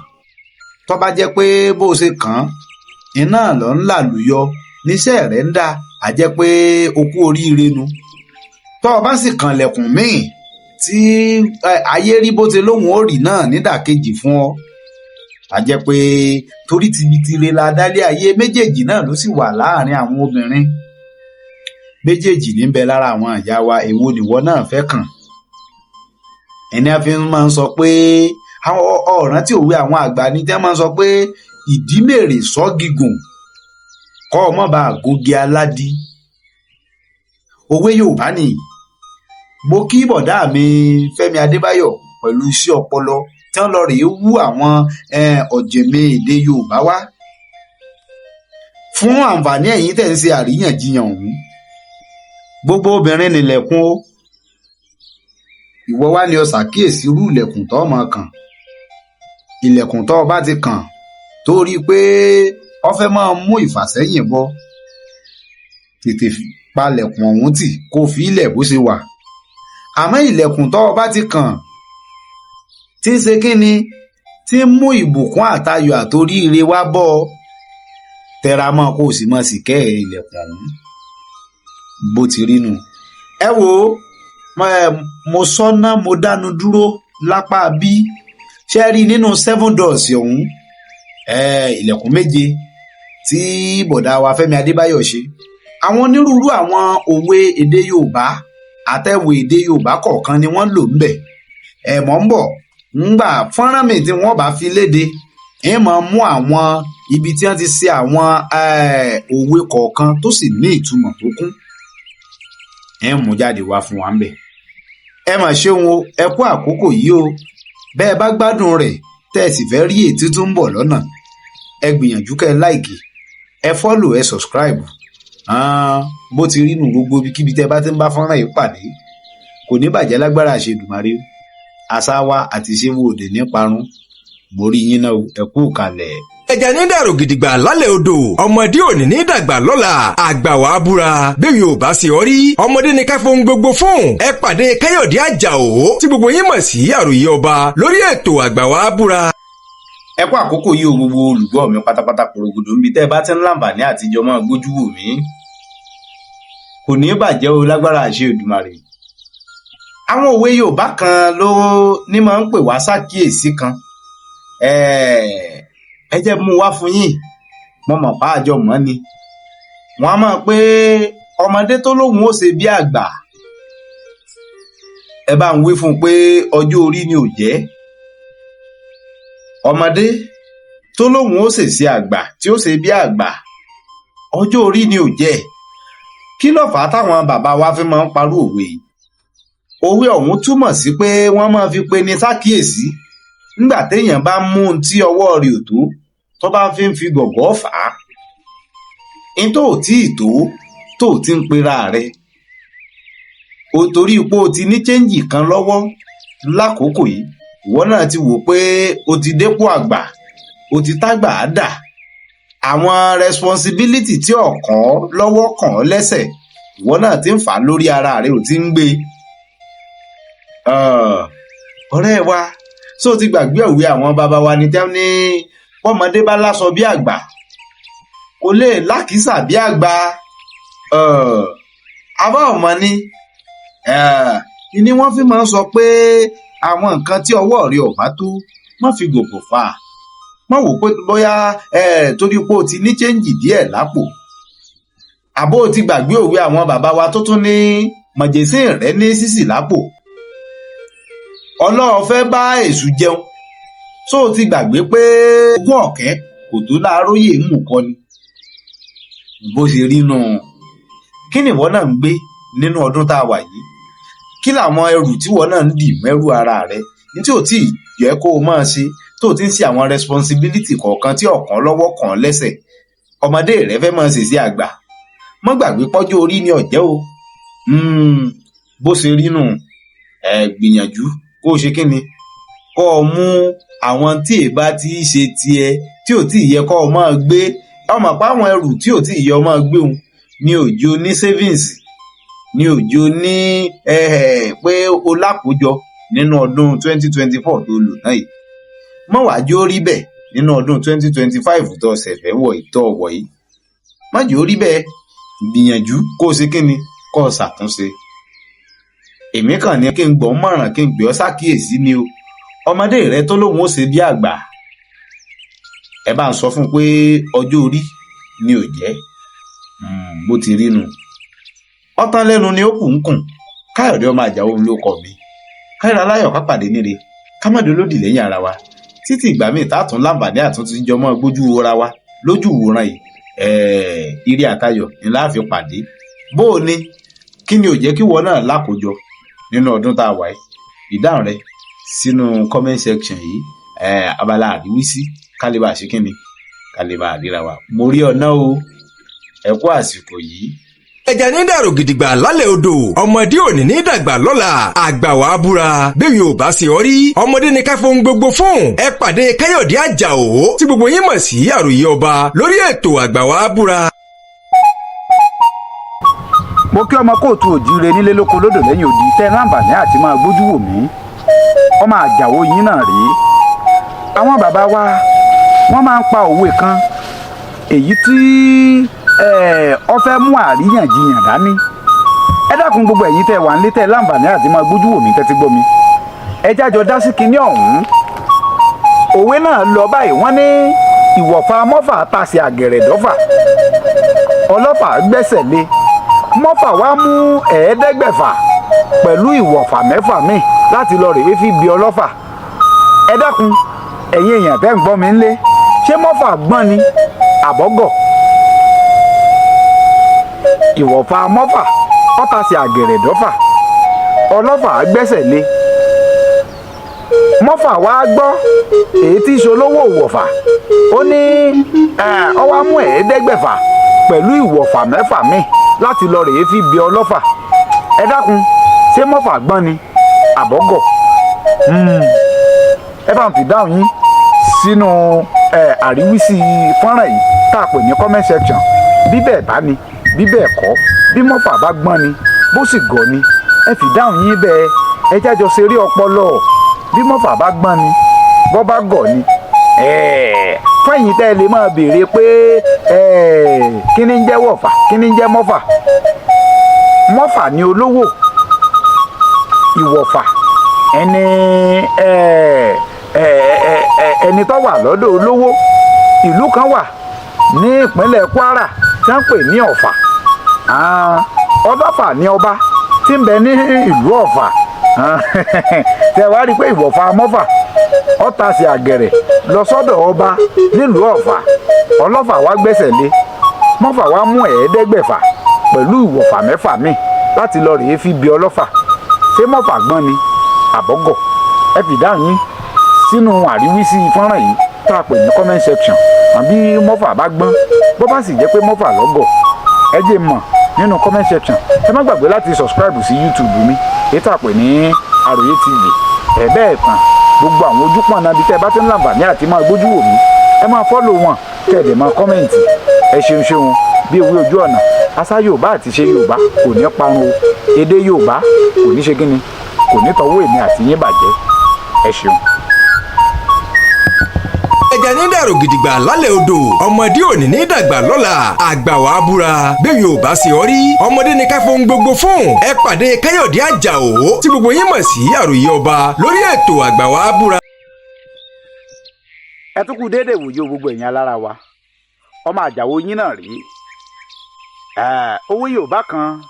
tó bá jẹ́ pé bó ṣe kàn iná lọ ń làlùyọ níṣẹ́ rẹ̀ ń dà á jẹ́ pé o kú oríire nu tó bá sì kàn lẹ̀kùn míì tí ayé rí bó ti lóhùn ó rí náà nídàkejì fún ọ á jẹ́ pé torí tibitire la dálé ayé méjèèjì náà ló sì wà láàrin àwọn obìnrin méjèèjì níbẹ̀ lára àwọn ìyá wa èwo nìwọ náà fẹ́ kàn ẹni a fi máa ń sọ pé àwọn ọ̀ràn tí òwe àwọn àgbà ní tẹ́ máa ń sọ pé ìdí mèrè sọ gígùn kọ́ ọmọ bá gògì aládìí òwe Yorùbá nìyí mo kí bọ̀dá mi Fẹ́mi Adébáyọ̀ pẹ̀lú iṣẹ́ ọpọlọ tí wọ́n lọ rèé wú àwọn ọ̀jẹ̀mẹ̀ èdè Yorùbá wá fún àǹfààní ẹ̀yin tẹ̀ ń ṣe àríyànjiyàn ọ̀hún gbogbo obìnrin nílẹ̀kùn ó ìwọ wá ní o ṣàkíyèsí irú ilẹ̀kùn tó máa kàn ilẹ̀kùn tó bá ti kàn torí pé ó fẹ́ máa mú ìfàsẹ́yìn bọ̀ tètè palẹ̀kùn ọ̀hún tì kó fi ilẹ̀ bó ṣe wà àmọ́ ilẹ̀kùn tó bá ti kàn tí ń ṣe kínni tí ń mú ìbùkún àtayọ̀ àtoríire wá bọ́ ọ tẹra mọ́ kó o sì mọ̀ sí kẹ́ ilẹ̀kùn ọ̀hún bó ti rí nu ẹ wò ó mo sọ́nà mo dánu dúró lápá bí ṣe rí nínú 7 doors ọ̀hún ilẹ̀kùn méje tí bọ̀dá wa Fẹ́mi Adébáyọ̀ ṣe àwọn onírúurú àwọn òwe èdè Yorùbá àtẹ̀wé èdè Yorùbá kọ̀ọ̀kan ni wọ́n lò ńbẹ̀ mọ̀ ń bọ̀ ńgbà fọ́nrán mi tí wọ́n bá fi léde mọ̀ mú àwọn ibi tí wọ́n ti ṣe àwọn òwe kọ̀ọ̀kan tó sì ní ìtumọ̀ tó kún mú jáde wá fún wa ńbẹ̀ ẹ mà ṣeun o ẹ kú àkókò yìí o bẹ́ẹ̀ bá gbádùn rẹ̀ tẹ́ ẹ sì fẹ́ rí ètí tó ń bọ̀ lọ́nà ẹ gbìyànjú kẹ́ ẹ láìkì ẹ fọ́lò ẹ sọ̀scribe bó ti rí nù gbogbo ibikíbi tẹ́ bá ti ń bá fọ́nrán yìí pàdé kò ní bàjẹ́ lágbára Àṣẹdùmarè àṣà wa àti ìṣe wo òde ní parun borí yín náà ẹ kú kalẹ̀. ẹja ní dàrú gidigba lálẹ́ odò ọmọdé òní ní dàgbà lọ́la àgbà wà á búra bẹ́ẹ̀ yóò bá ṣe ọ rí ọmọdé ní ká fohùn gbogbo fún ẹ pàdé Káyọ̀dé Àjàó tí gbogbo yín mọ̀ sí àròyé ọba lórí ètò àgbà wà á búra. ẹ kú àkókò yìí o gbogbo olùgbọ́ mi pátápátá porogodo níbi tẹ́ ẹ bá ti ń láǹfààní àtijọ́ máa gbójú wò mí kò ní bàjẹ́ o lágbára Àṣẹdùmarè àwọn òwe Yorùbá kan ló ní máa ń pè wá ṣàkíyèsí kan ẹ jẹ́ mú wá fún yín mo mọ̀ pa àjọ mọ́ ni wọ́n á mọ̀ pé ọmọdé tó lóhùn ó ṣe bí àgbà ẹ bá ń wí fún un pé ọjọ́ orí ni ò jẹ́ ọmọdé tó lóhùn ó ṣèṣe àgbà tí ó ṣe bí àgbà ọjọ́ orí ni ò jẹ́ kí ló fà á táwọn bàbá wa fi máa ń parú òwe yìí òwe ọ̀hún túmọ̀ sí pé wọ́n máa fi pe ní sákìyèsí nígbà téèyàn bá mú un tí ọwọ́ rẹ̀ ò tó bá fi ń fi gọ̀gọ́ fà á in tó ò tí ì tó ò tí ń pera rẹ̀ o torí pé o ti ní chẹ́ǹjì kan lọ́wọ́ lákòókò yìí ìwọ náà ti wò pé o ti dépò àgbà o ti tágbà á dà àwọn responsibility tí ọ̀kan lọ́wọ́ kàn ọ́ lẹ́sẹ̀ ìwọ náà ti ń fà á lórí ara rẹ̀ ò ti ń gbé ọ̀rẹ́ wa só ti gbàgbé òwe àwọn bàbá wa ní tẹ́ ní bọ́mọdé bá láṣọ bí àgbà kò lè lákìísà bí àgbà àbá ọmọ ni wọ́n fi máa ń sọ pé àwọn nǹkan tí ọwọ́ rẹ̀ ò bá tó má fi gògò fà á má wò pé bóyá torí pé o ti ní chẹ́ǹjì díẹ̀ lápò àbó o ti gbàgbé òwe àwọn bàbá wa tó tún ní mọ̀jẹ̀sín rẹ̀ ní sísì lápò ọlọ́run fẹ́ bá èṣù jẹun tó o ti gbàgbé pé ogún ọ̀kẹ́ kò tó láàróyè mú kọ ni bó ṣe rí nù kí ni ìwọ náà ń gbé nínú ọdún tá a wà yìí kí làwọn ẹrù tí ìwọ náà ń dì mẹ́rù ara rẹ ní tí ò tí ì yẹ kó o máa ṣe tó o ti ń ṣe àwọn responsibility kọ̀ọ̀kan tí ọ̀kan lọ́wọ́ kàn lẹ́sẹ̀ ọmọdé rẹ fẹ́ máa ṣèṣe àgbà mọ́ gbàgbé pọ́jọ́ orí ni ọ̀jẹ́ o bó ṣe rí nù gbìyànjú kó o ṣe kí ni kọ́ ọ mú àwọn tí èbá tí í ṣe tiẹ̀ tí ò tí ì yẹ kọ́ ọ máa gbé ọmọ pa àwọn ẹrù tí ò tí ì yẹ ọ máa gbé òun ní òjò ní savings ní òjò ní pé o lákòójọ nínú ọdún 2024 tó lò náà yìí mọ́ wàá jó rí bẹ́ẹ̀ nínú ọdún 2025 tó ṣẹ̀fẹ̀ wọ̀ yìí má jò rí bẹ́ẹ̀ gbìyànjú kó o ṣe kíni kó o ṣàtúnṣe èmi kàn ní kí n gbọ́ mọ̀ràn kí n gbé ọ ṣàkíyèsí ni o ọmọdé rẹ tó lóun ó ṣe bí àgbà ẹ bá ń sọ fún un pé ọjọ́ orí ni ò jẹ́ bó ti rí nu ọtán lẹ́nu ni ó kù ń kùn Káyọ̀dé ọmọ Àjàó ló kọ mi káyọ̀dé aláyọ̀ ká pàdé níre ká má dolódì lẹ́yìn ara wa títí ìgbà míì tààtún láǹfààní àtúntí jọmọ́ gbójú wora wa lójú wòran yìí ire àtayọ̀ ni la fi pàdé bó o ní kí ni ò jẹ́ kí wọ́n náà lákòójọ nínú ọdún tá a wà yìí ìdáhùn rẹ sínú comment section yìí abala àríwísí kálíbà ṣe kí ni kálíbà àríra wa mo rí ọ̀nà o ẹ kú àsìkò yìí. ẹja ní dàrú gidigba lálẹ́ odò ọmọdé òní ní dàgbà lọ́la àgbà wàá búra bẹ́ẹ̀ yóò bá ṣe ọ rí ọmọdé ní ká fohùn gbogbo fún ẹ pàdé Káyọ̀dé Àjàó tí gbogbo yín mọ̀ sí àròyé ọba lórí ètò àgbà wàá búra. mo kí ọmọ kóòtù òjíire nílé lóko lódò lẹ́yìn odi tẹ́ láǹfààní àti máa gbójú wò mí ọmọ Àjàó yín náà rèé àwọn bàbá wa wọ́n máa ń pa òwe kan èyí tí ó fẹ́ mú àríyànjiyàn dání ẹ dákun gbogbo ẹ̀yin tẹ́ wà nílé tẹ́ láǹfààní àti máa gbójú wò mí tẹ́tí gbọ́ mi ẹ jájọ dá sí kinní ọ̀hún òwe náà lọ báyìí wọ́n ní ìwọ̀fà mọ́fà tàsé àgẹ̀rẹ̀ dọ́fà ọlọ́fà gbẹ́sẹ̀ lé mọ́fà wá mú ẹ̀ẹ́dẹ́gbẹ̀fà pẹ̀lú ìwọ̀fà mẹ́fà míì láti lọ rèé fi bí ọlọ́fà ẹ dákun ẹ̀yin èèyàn tẹ́ ń gbọ́ mi ńlé ṣé mọ́fà gbọ́n ni àbọ́gọ̀ ìwọ̀fà mọ́fà ọ́tàsí àgẹ̀rẹ̀ dọ́fà ọlọ́fà gbẹ́sẹ̀ lé mọ́fà wá gbọ́ èyí tí ṣolówó ìwọ̀fà ó ní ọwá mú ẹ̀ẹ́dẹ́gbẹ̀fà pẹ̀lú ìwọ̀fà mẹ́fà míì láti lọ rèé fi bí ọlọ́fà ẹ dákun ṣé mọ́fà gbọ́n ni àbọ́gọ̀ ẹ bá ń fi dáhùn yín sínú àríwísí fọ́nrán yìí tá a pè ní comment section bí bẹ́ẹ̀ bá ní bí bẹ́ẹ̀ kọ́ bí mọ́fà bá gbọ́n ni bó sì gọ̀ ni ẹ fi dáhùn yín bẹ́ẹ̀ ẹ jájọ ṣeré ọpọlọ bí mọ́fà bá gbọ́n ni bọ́ bá gọ̀ ni fẹ́yìn tẹ́ ẹ lè máa béèrè pé kí ni ń jẹ́ wọ̀fà kí ni ń jẹ́ mọ́fà mọ́fà ni olówó ìwọ̀fà ẹni tó wà lọ́dọ̀ olówó ìlú kan wà ní ìpínlẹ̀ Kwara tí wọ́n pè ní Ọ̀fà ọlọ́fà ni ọba tí ń bẹ ní ìlú Ọ̀fà tẹ wá rí i pé ìwọ̀fà mọ́fà ọ̀tàsí àgẹ̀rẹ̀ lọ sọ́dọ̀ ọba nílùú Ọ̀fà ọlọ́fà wá gbẹ́sẹ̀ lé mọ́fà wá mú ẹ̀ẹ́dẹ́gbẹ̀fà pẹ̀lú ìwọ̀fà mẹ́fà míì láti lọ rèé fi bí ọlọ́fà ṣé mọ́fà gbọ́n ni àbọ́gọ̀ ẹ fi dáhùn yín sínú àríwísí fọ́nrán yìí tá a pè ní comment section àbí mọ́fà bá gbọ́n bó bá sì jẹ́ pé mọ́fà lọ́gọ̀ ẹ jẹ́ mọ̀ nínú comment section ẹ má gbàgbé láti subscribe sí YouTube mi èyí tá a pè ní Àròyé TV ẹ bẹ́ẹ̀ tán gbogbo àwọn ojúpọ̀n náà bí tẹ́ ẹ bá ti ń láǹfààní àti máa gbójú wò mí ẹ máa follow wọn kẹ́ ẹ dẹ̀ máa kọ́mẹ̀ǹtì ẹ ṣeun bí ewé ojú ọ̀nà àṣà Yorùbá àti ṣe Yorùbá kò ní parun o èdè Yorùbá kò ní ṣe kíni kò ní tọwọ́ èmi àti yín bàjẹ́ ẹ ṣeun. ẹja ní dàrú gidigba lálẹ́ odò ọmọdé òní ní dàgbà lọ́la àgbà wàá búra bẹ́ẹ̀ yóò bá ṣe ọ rí ọmọdé ní ká fohùn gbogbo fún ẹ pàdé Káyọ̀dé Àjàó tí gbogbo yín mọ̀ sí àròyé ọba lórí ètò àgbà wàá búra. ẹ tún kú déédéé wòye gbogbo ẹ̀yin alára wa ọmọ Àjàó yín náà rí owó Yorùbá kan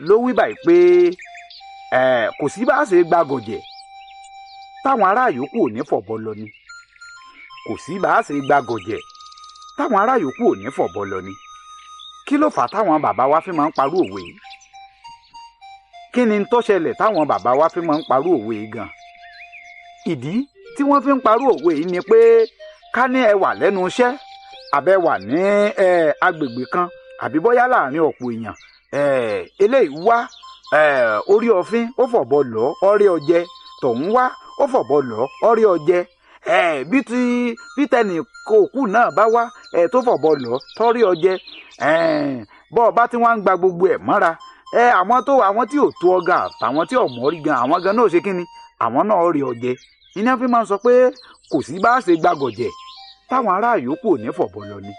ló wí báyìí pé kò sí bá a ṣe gbàgòjẹ táwọn ará yòókù ò ní fọ̀bọ lọ ni kò sí bá a ṣe gbàgòjẹ táwọn ará yòókù ò ní fọ̀bọ lọ ni kí ló fà táwọn bàbá wa fi máa ń parú òwe yìí kí ni tó ṣẹlẹ̀ táwọn bàbá wa fi máa ń parú òwe yìí gan ìdí tí wọ́n fi ń parú òwe yìí ni pé ká ní ẹ wà lẹ́nu iṣẹ́ àbẹ wà ní agbègbè kan àbí bóyá láàrin ọ̀pọ̀ èèyàn eléyìí wá orí ọ̀fin ó fọ̀bọ lọ ọ̀rẹ́ ọ̀jẹ̀ tọ̀hún wá ó fọ̀bọ lọ ọrí ọjẹ bí tẹnì òkú náà bá wá tó fọ̀bọ lọ tọ́rí ọjẹ bọ́ ọ bá tí wọ́n ń gba gbogbo ẹ̀ mọ́ra àwọn tí ò tó ọgá àtàwọn tí ò mọ́rí gan àwọn gan náà ṣe kínni àwọn náà rí ọjẹ iná fi máa ń sọ pé kò sí bá ṣe gbàgọ̀jẹ̀ táwọn ará yòókù ò ní fọ̀bọ lọ ni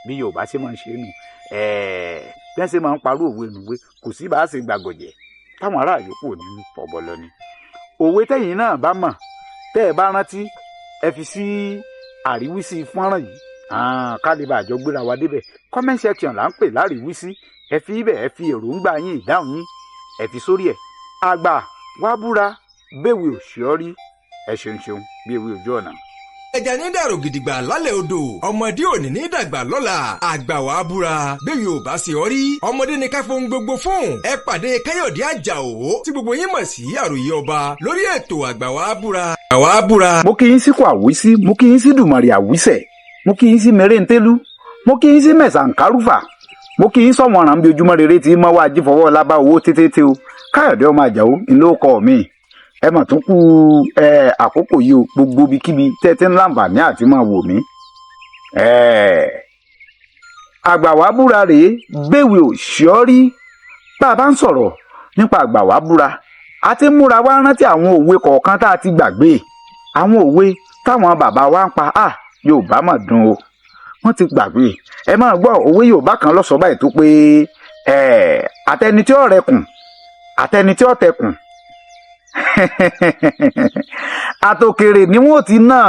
bí Yorùbá ṣe máa ń ṣe nù bí wọ́n ṣe máa ń parú òwe nùwé kò sí bá ṣe gbàgọ̀jẹ̀ táwọn ará yòókù ò ní fọ̀bọ lọ ni òwe tẹ̀yin náà bá mọ̀ tẹ́ ẹ bá rántí ẹ fi sí àríwísí fọ́nrán yìí ká lè bá àjọ gbéra wa débẹ̀ comment section là ń pè láríwísí ẹ fi ibẹ̀ ẹ fi èròǹgbà yín ìdáhùn yín ẹ fi sórí ẹ̀ àgbà wá búra béèwé òṣìọ́rí ẹ ṣeun bí ewé ojú ọ̀nà. ẹja ní dàrú gidigba lálẹ́ odò ọmọdé òní ní dàgbà lọ́la àgbà wà á búra bẹ́ẹ̀ yóò bá ṣe ọ rí ọmọdé ní ká fohùn gbogbo fún ẹ pàdé Káyọ̀dé Àjàó tí gbogbo yín mọ̀ sí àròyé ọba lórí ètò àgbà wà á búra. àgbà wà á búra. mo kí yín síkò àwísí mo kí yín sí dùmàrè àwísẹ̀ mo kí yín sí mèrèǹtẹ́lú mo kí yín sí mẹ̀sàǹkárùfà mo kí yín sọ̀wọ́nràn bí ojúmọ́ rere tí mọ́ wá jífọwọ́ lábá owó tètè o Káyọ̀dé ọmọ Àjàó ńlọ́kọ̀ mi ẹ mà tún kú àkókò yìí o gbogbo ibikíbi tẹ́tí ń láǹfààní àti máa wò mí. àgbà wá búra rèé béèwé òṣìọ́rí bá a bá ń sọ̀rọ̀ nípa àgbà wá búra a ti múra wá rántí àwọn òwe kọ̀ọ̀kan tá a ti gbàgbé àwọn òwe táwọn bàbá wa ń pa Yorùbá mà dùn o wọ́n ti gbàgbé ẹ máa gbọ́ òwe Yorùbá kan ló sọ báyìí tó pé àtẹni tí ó rẹkùn àtẹni tí ó tẹkùn àtòkèrè ni wọn ò ti ná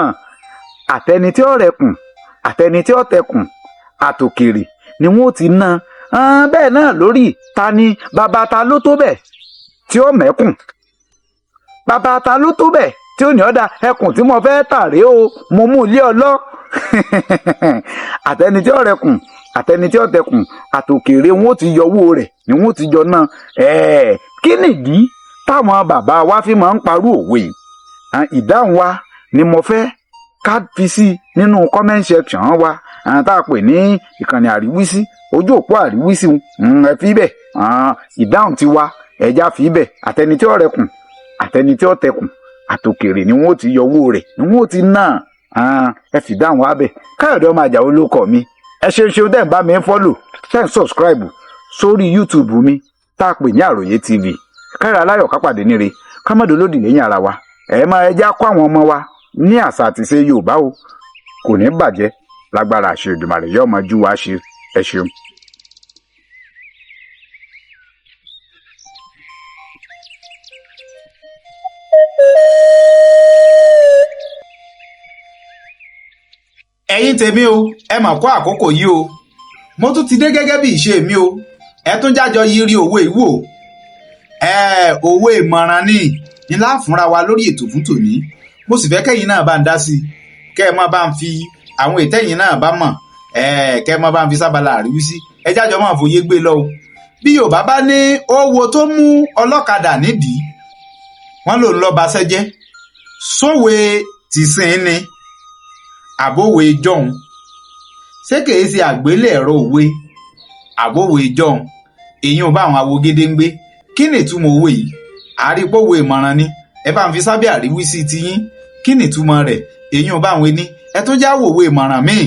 àtẹni tí ó rẹkùn àtẹni tí ó tẹkùn àtòkèrè ni wọn ò ti ná bẹ́ẹ̀ náà lórí ta ni bàbá ta ló tó bẹ́ẹ̀ tí ó mẹ́kùn bàbá ta ló tó bẹ́ẹ̀ tí ó ní ọ̀dà ẹkùn tí mo fẹ́ tà rèé o mo mú ilé ọlọ́ àtẹni tí ó rẹkùn àtẹni tí ó tẹkùn àtòkèrè wọn ò ti yọ owó rẹ̀ ni wọn ò ti jọ náà kí nìdí táwọn bàbá wa fi máa ń parú òwe ìdáhùn wa ni mo fẹ́ ká fi sí nínú comment section wa tá a pè ní ìkànnì àríwísí ojú òpó àríwísí ẹ fi bẹ̀ ìdáhùn ti wa ẹja fi bẹ̀ àtẹni tí ó rẹkùn àtẹni tí ó tẹkùn àtòkèrè ni wọn ò ti yọ owó rẹ̀ ni wọn ò ti ná ẹ fi dáhùn wa bẹ̀ Káyọ̀dé ọmọ Àjàó ló kọ mi ẹ ṣeun dẹ́n bá mi ń fọ́lò ṣe ń subscribe sórí YouTube mi tá a pè ní Àròyé TV káyọ̀ aláyọ̀ ká pàdé níre ká má dolódì lẹ́yìn ara wa ẹja kó àwọn ọmọ wa ní àṣà àti ṣe Yorùbá o kò ní bàjẹ́ lágbára àṣẹ Èdùmàrè yóò máa jú wa ṣe ẹ ṣeun. ẹ̀yin tèmi o ẹ mà kó àkókò yìí o mo tún ti dé gẹ́gẹ́ bí ìṣe mi o ẹ tún jájọ yiri òwe ìwò òwe ìmọ̀ràn ni láàfúnra wa lórí ètò fún tòní mo sì fẹ́ kẹ́yìn náà bá ń dá sí i kẹ́ ẹ má bá ń fi àwọn ìtẹ́yìn náà bá mọ̀ kẹ́ ẹ má bá ń fi sábàlá àríwísí ẹ jájọ máa fòye gbé lọ o bí Yorùbá bá ní owó tó mú ọlọ́kadà nídìí wọ́n ló ń lọ bá sẹ́jẹ́ sówe tìsín ni àbówe jọ̀hún ṣé kìí ṣe àgbélẹ̀rọ òwe àbówe jọ̀hún èyí ò bá àwọn awogede ń gbé kí ni ìtumọ̀ òwe yìí àrípòwe ìmọ̀ràn ni ẹ bá ń fi sábẹ́ àríwísí tiyín kí ni ìtumọ̀ rẹ̀ èyí ò bá àwọn ẹni ẹ tún já wòwe ìmọ̀ràn míì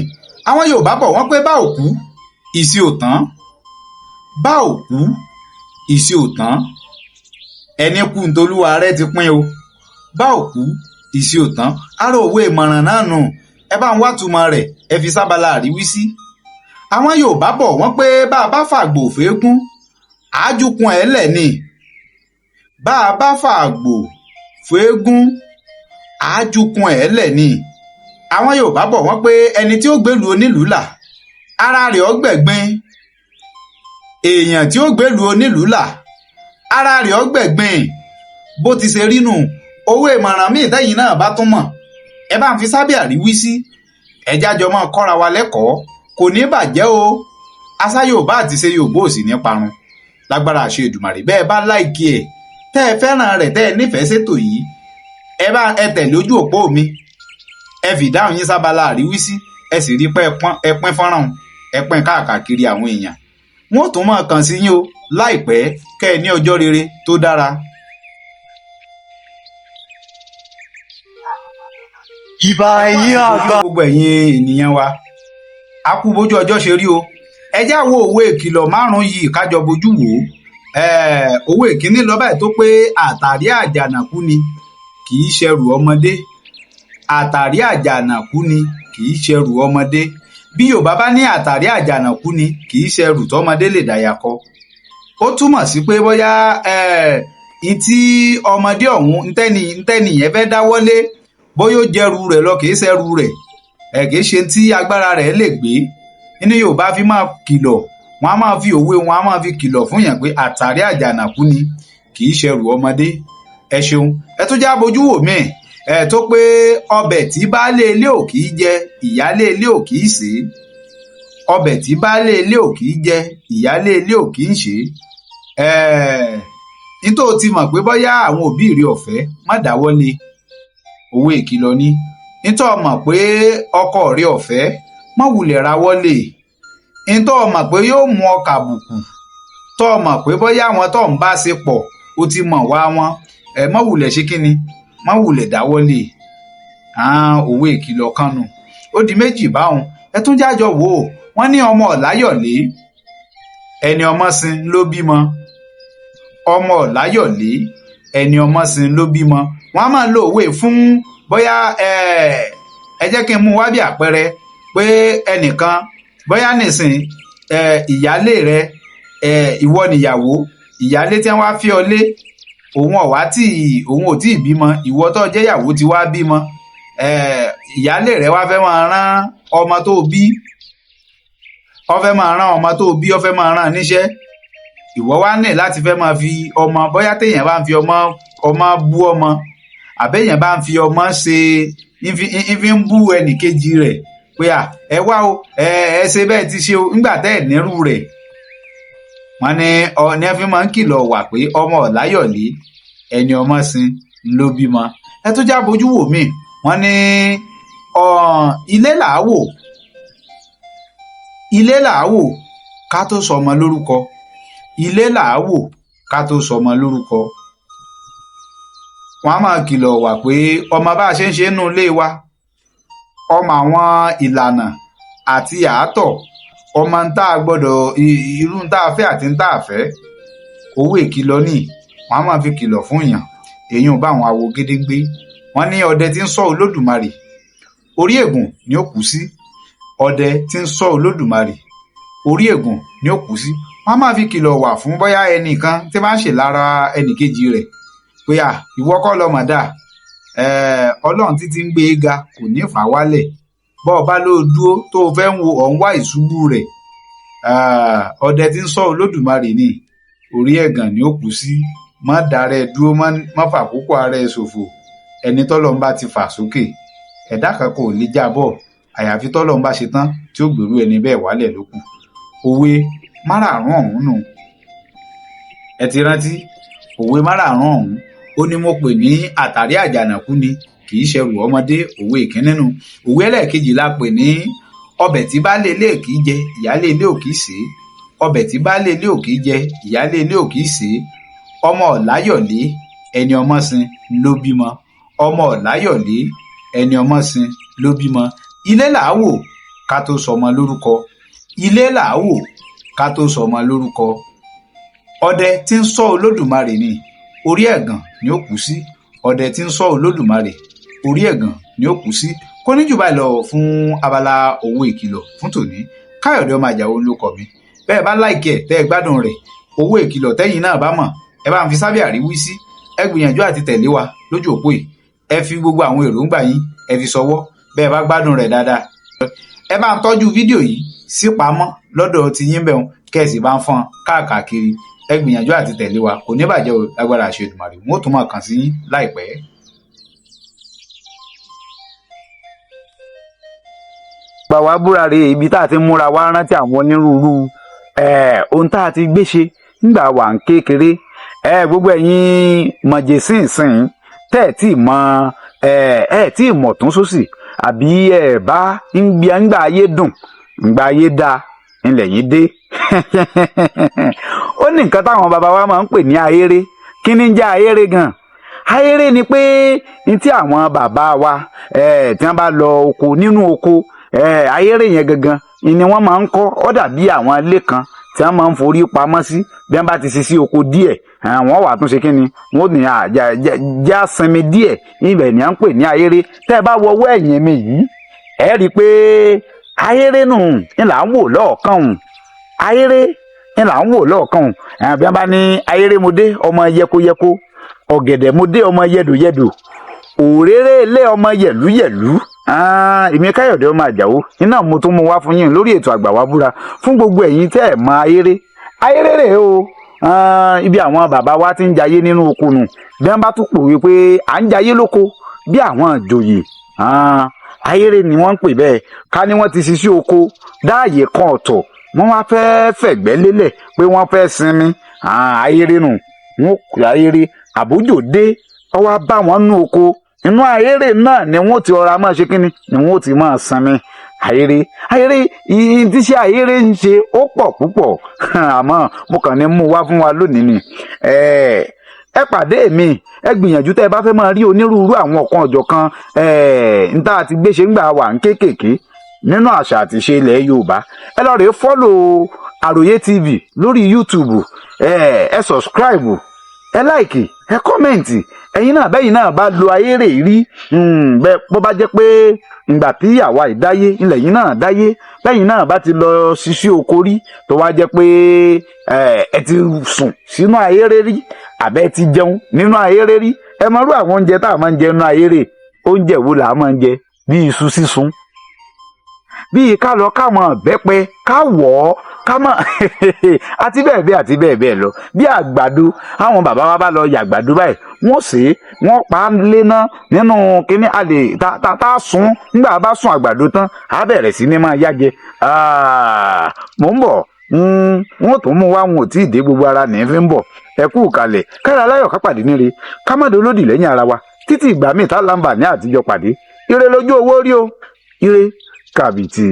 àwọn Yorùbá bọ̀ wọ́n pé bá òkú ìsì ò tán bá òkú ìsì ò tán ẹni kú ntolúwa rẹ̀ ti pín o bá òkú ìsì ò tán ara òwe ìmọ̀ràn náà nù ẹ bá ń wá túmọ̀ rẹ̀ ẹ fi sábàlá àríwísí àwọn Yorùbá bọ̀ wọ́n pé bá a bá fàgbò fẹ́gún àájúkun ẹ̀ lẹ̀ ni bá a bá fàgbò fẹ́gún àájúkun ẹ̀ lẹ̀ ni àwọn Yorùbá bọ̀ wọ́n pé ẹni tí ó gbèlú onílùú là ara rẹ̀ ó gbẹ̀gbin èèyàn tí ó gbèlú onílùú là ara rẹ̀ ó gbẹ̀gbin bó ti ṣe rí nù owó ìmọ̀ràn míì tẹ́yìn náà bá tún mọ̀ ẹ bá ń fi sábẹ́ àríwísí ẹjá jọ máa kọ́ra wa lẹ́kọ̀ọ́ kò ní bàjẹ́ o àṣà Yorùbá àti ṣe Yorùbá ò sì ní parun lágbára àṣẹ Èdùmàrè bẹ́ẹ̀ bá láìkí ẹ̀ tẹ́ ẹ fẹ́ràn rẹ̀ tẹ́ ẹ nífẹ̀ẹ́ ṣètò yìí ẹ tẹ̀lé ojú òpó mi ẹ fi dáhùn yín sábàlá àríwísí ẹ sì rí pé ẹ pín fọ́nrán ẹ pín káàkiri àwọn èèyàn wọn ò tún máa kàn sí yín o láìpẹ́ kẹ́ ẹ ní ọjọ́ rere tó dára. ìbà yín àgbà. gbogbo ẹ̀yin ènìyàn wa a kú bójú ọjọ́ ṣe rí o ẹ já wo òwe ìkìlọ̀ márùn-ún yìí kájọ bójú wò ó òwe ìkíní lọ báyìí tó pé àtàrí àjànàkú ni kì í ṣẹrù ọmọdé àtàrí àjànàkú ni kì í ṣẹrù ọmọdé bí Yorùbá bá ní àtàrí àjànàkú ni kì í ṣẹrù tọmọdé lè dàyà kọ ó túmọ̀ sí pé bóyá ìtí ọmọdé ọ̀hún ntẹ́ni yẹn fẹ́ dáwọ́lé bóyá ó jẹrù rẹ̀ lọ kì í ṣẹrù rẹ̀ kì í ṣe tí agbára rẹ̀ lè gbé nínú Yorùbá fi máa kìlọ̀ wọn a máa fi òwe wọn a máa fi kìlọ̀ fún yàn pé àtàrí àjànàkú ni kì í ṣẹrù ọmọdé ẹ ṣeun ẹ tún já bójú wò mí tó pé ọbẹ̀ tí baálé ilé ò kì í jẹ ìyálé ilé ò kì í sè é ọbẹ̀ tí baálé ilé ò kì í jẹ ìyálé ilé ò kì í ṣe é nítorí o ti mọ̀ pé bóyá àwọn òbí rẹ ọ̀fẹ́ má dáwọ́lé òwe ìkìlọ̀ ni nítorí o mọ̀ pé ọkọ rẹ ọ̀fẹ́ má wulẹ̀ rawọ́lé nítorí o mọ̀ pé yóò mú ọ kàbùkù tó o mọ̀ pé bóyá àwọn tó ń bá ṣe pọ̀ o ti mọ̀ wá wọn má wulẹ̀ ṣe kí ni má wulẹ̀ dáwọ́lé òwe ìkìlọ̀ kan nù ó di méjì báwọn ẹ tún jájọ wò ó wọ́n ní ọmọ ọ̀láyọ̀lé ẹni ọmọ sin ló bímọ ọmọ ọ̀láyọ̀lé ẹni ọmọ sin ló bímọ wọ́n á máa lo òwe fún bóyá ẹ jẹ́ kí n mú wá bí àpẹẹrẹ pé ẹnìkan bóyá nìsín ìyálé rẹ ìwọ nìyàwó ìyálé tí wọ́n wá fi ọ lé òun ò tí ì bímọ ìwọ tó jẹ́ ìyàwó ti wá bímọ ìyálé rẹ wá fẹ́ máa rán ọmọ tó bí ó fẹ́ máa rán ọmọ tó bí ó fẹ́ máa rán níṣẹ́ ìwọ wá ní láti fẹ́ máa fi ọmọ bóyá téèyàn bá ń fi ọmọ bú ọmọ àbẹ́yàn bá ń fi ọmọ ṣe ìfi ń bú ẹnìkejì rẹ̀ pé ẹ wá o ẹ ṣe bẹ́ẹ̀ ti ṣe o nígbà tẹ́ ẹ̀ nírú rẹ̀ wọ́n ní ẹ fi máa ń kìlọ̀ wà pé ọmọ ọ̀láyọ̀lé ẹni ọmọ sin ló bímọ ẹ tó já bójú wò mí wọ́n ní ilé làáwò ká tó sọmọ lórúkọ ilé làáwò ká tó sọmọ lórúkọ wọ́n á máa kìlọ̀ wà pé ọmọ bá a ṣe ń ṣe nínú ilé wa ọmọ àwọn ìlànà àti àátọ̀ ọmọ ń tá a gbọ́dọ̀ irú ń tá a fẹ́ àti ń tá a fẹ́ owó ìkìlọ̀ ní wọ́n á máa fi kìlọ̀ fún èèyàn èèyàn bá àwọn awo gédéńgbé wọ́n ní ọdẹ tí ń ṣọ́ Olódùmarè orí ègùn ni ó kù sí ọdẹ tí ń ṣọ́ Olódùmarè orí ègùn ni ó kù sí wọ́n á máa fi kìlọ̀ wà fún bóyá ẹnìkan tí máa ń ṣe lára ẹnìkejì rẹ̀ pé ìwọ kọ́ lọ́mọ dà Ọlọ́run títí ń gbé e ga kò ní fà wálẹ̀ bọ́ ọ bá ló dúró tó o fẹ́ ń wo ọ̀hún wá ìṣubú rẹ̀ ọdẹ tí ń ṣọ́ Olódùmarè ni orí ẹ̀gàn ni ó kù sí má darẹ̀ dúró má fàkókò ara ẹ̀ ṣòfò ẹni tọ́lọ́run bá ti fà sókè ẹ̀dá kan kò lè jábọ̀ àyàfi tọ́lọ́run bá ṣe tán tí ó gbèrú ẹni bẹ́ẹ̀ wálẹ̀ lókù òwe márààrún ọ̀hún nù ẹ ti rántí òwe márààrún ọ̀hún ó ní mo pè ní àtàrí àjànàkú ni kì í ṣẹrù ọmọdé òwe ìkíní nù òwe ẹlẹ́ẹ̀kejì la pè ní ọbẹ̀ tí baálé ilé ò kì í jẹ ìyálé ilé ò kì í sè é ọbẹ̀ tí baálé ilé ò kì í jẹ ìyálé ilé ò kì í sè é ọmọ ọ̀láyọ̀lé ẹni ọmọ sin ló bímọ ọmọ ọ̀láyọ̀lé ẹni ọmọ sin ló bímọ ilé làáwò ká tó sọmọ lórúkọ ilé làáwò ká tó sọmọ lórúkọ ọdẹ tí ń ṣọ́ Olódùmarè ni orí ẹ̀gàn ni ó kù sí ọdẹ tí ń ṣọ́ Olódùmarè orí ẹ̀gàn ni ó kù sí kó ní jù báyìí lọ fún abala owó ìkìlọ̀ fún tòní Káyọ̀dé ọmọ Àjàó ló kọ mi bẹ́ẹ̀ bá láìkí ẹ̀ tẹ́ ẹ gbádùn rẹ̀ owó ìkìlọ̀ tẹ́yìn náà bá mọ̀ ẹ bá ń fi sábẹ́ àríwísí ẹ gbìyànjú àti tẹ̀lé wa lójú òpó yìí ẹ fi gbogbo àwọn èròǹgbà yín ẹ fi ṣọwọ́ bẹ́ẹ̀ bá gbádùn rẹ̀ dáadáa ẹ bá ń tọ́jú fídíò yìí sí pamọ́ lọ́dọ̀ ti yín bẹ̀rùn kẹ́ẹ̀sì bá ń fọ́n káàkiri ẹ gbìyànjú àti tẹ̀lé wa kò ní bàjẹ́ o lágbára àṣẹ Èdùmàrè wọn ò tún máa kàn sí yín láìpẹ́. gbà wá búra rè ibi tá a ti múra wá rántí àwọn onírúurú ohun tá a ti gbé ṣe nígbà wà ń kékeré gbogbo ẹ̀yin mọ̀jẹ̀sìnsìn tẹ́ ẹ̀ tí ì mọ tí ì mọ̀ tún sósì àbí bá ńgbà ayé dùn ńgbà ayé dáa ńlẹ̀ yìí dé ó ní nǹkan táwọn bàbá wa máa ń pè ní ahéré kí ni ń jẹ́ ahéré gan ahéré ni pé ní tí àwọn bàbá wa tí wọ́n bá lọ oko nínú oko ahéré yẹn gangan ni wọ́n máa ń kọ́ ó dàbí àwọn ilé kan tí wọ́n máa ń forí pamọ́ sí bí wọ́n bá ti ṣe sí oko díẹ̀ wọ́n wà tún ṣe kí ni wọ́n ní já sinmi díẹ̀ ibẹ̀ ni à ń pè ní ahéré tẹ́ ẹ bá wọ ọwọ́ ẹ̀yìn mi yìí ẹ rí i pé ahéré nù ń là ń wò lọ́ọ̀kan hùn ahéré ń là ń wò lọ́ọ̀kan hùn bí wọ́n bá ní ahéré mo dé ọmọ yẹkoyẹko ọ̀gẹ̀dẹ̀ mo dé ọmọ yẹdòyẹdò òréré ilé ọmọ yẹ̀lúyẹ̀lú èmi káyọ̀dé ọmọ àjàó iná mo tún mú wá fún yín lórí ètò àgbà wa búra fún gbogbo ẹ̀yin tẹ́ ẹ̀ mọ ahéré rèé o ibi àwọn bàbá wa ti ń jayé nínú oko nù bí wọ́n bá tún pò wípé à ń jayé lóko bí àwọn ìjòyè ahéré ni wọ́n ń pè bẹ́ẹ̀ ká ní wọ́n ti ṣiṣẹ́ oko dáàyè kan ọ̀tọ̀ wọ́n wá fẹ́ fẹ̀gbẹ́ lélẹ̀ pé wọ́n fẹ́ sinmi ahéré nù wọ́n ahéré àbójò dé ọwọ́ bá wọn nú oko inú ahéré náà ni wọ́n ti ọra máa ṣe kínní ni wọ́n ti máa sinmi ahéré tíṣe ahéré ń ṣe ó pọ̀ púpọ̀ àmọ́ mo kàn ní mú wá fún wa lónìí ni ẹ pàdé mi ẹ gbìyànjú tẹ́ ẹ bá fẹ́ máa rí onírúurú àwọn ọ̀kan ọ̀jọ̀kan níta àti gbéṣe ń gbà wà ń kéékèèké nínú àṣà àti ìṣe ilẹ̀ Yorùbá ẹ lọ rèé fọ́lò Àròyé TV lórí YouTube ẹ subscribe ẹ láìkì ẹ kọ́mẹ̀ǹtì ẹ̀yin náà bẹ́yìn náà bá lo ahéré rí bẹ́ẹ̀ bó bá jẹ́ pé ìgbà tí àwa ìdáyé ilẹ̀ yìí náà dáyé bẹ́yìn náà bá ti lọ ṣiṣẹ́ oko rí tó wá jẹ́ pé ẹ ti sùn sínú ahéré rí àbẹ́ ti jẹun nínú ahéré rí ẹ mọ̀rú àwọn oúnjẹ tá a máa ń jẹ nínú ahéré oúnjẹ wo là á máa ń jẹ bí iṣu sísun bíi ká lọ ká mọ bẹ́pẹ ká wọ̀ ọ́ ká mọ̀ àti bẹ́ẹ̀ bẹ́ẹ̀ lọ bí àgbàdo àwọn bàbá wa bá lọ yàgbàdo báyìí wọ́n sè é wọ́n pa á léná nínú kínní a lè tá a sún nígbà bá sún àgbàdo tán á bẹ̀rẹ̀ sí ní máa yájẹ mò ń bọ̀ wọ́n tó mú wá wọn ò tí ì dé gbogbo ara ní fi ń bọ̀ ẹ kú kalẹ̀ kára aláyọ̀ ká pàdé níre ká má dolódì lẹ́yìn ara wa títí ìgbà míì tá láǹbà ní àtijọ́ pàdé ire lójú owó rí o ire kàbìtì.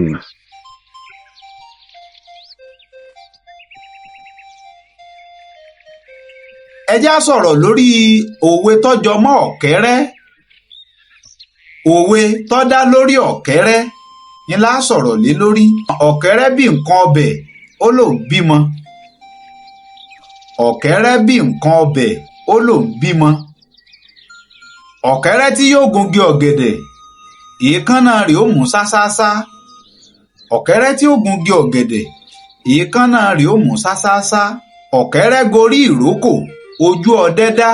ẹ já sọ̀rọ̀ lórí òwe tọ́jọ mọ́ ọ̀kẹ́rẹ́ òwe tó dá lórí ọ̀kẹ́rẹ́ ni la sọ̀rọ̀ lé lórí ọ̀kẹ́rẹ́ bí nǹkan ọbẹ̀ ó lòún bímọ ọ̀kẹ́rẹ́ bí nǹkan ọbẹ̀ ó lòún bímọ ọ̀kẹ́rẹ́ tí yóò gungi ọ̀gẹ̀dẹ̀ èékánná rẹ̀ ó mú sásáásá ọ̀kẹ́rẹ́ tí ó gungi ọ̀gẹ̀dẹ̀ èékánná rẹ̀ ó mú sásáásá ọ̀kẹ́rẹ́ gorí ìrókò ojú ọdẹ dá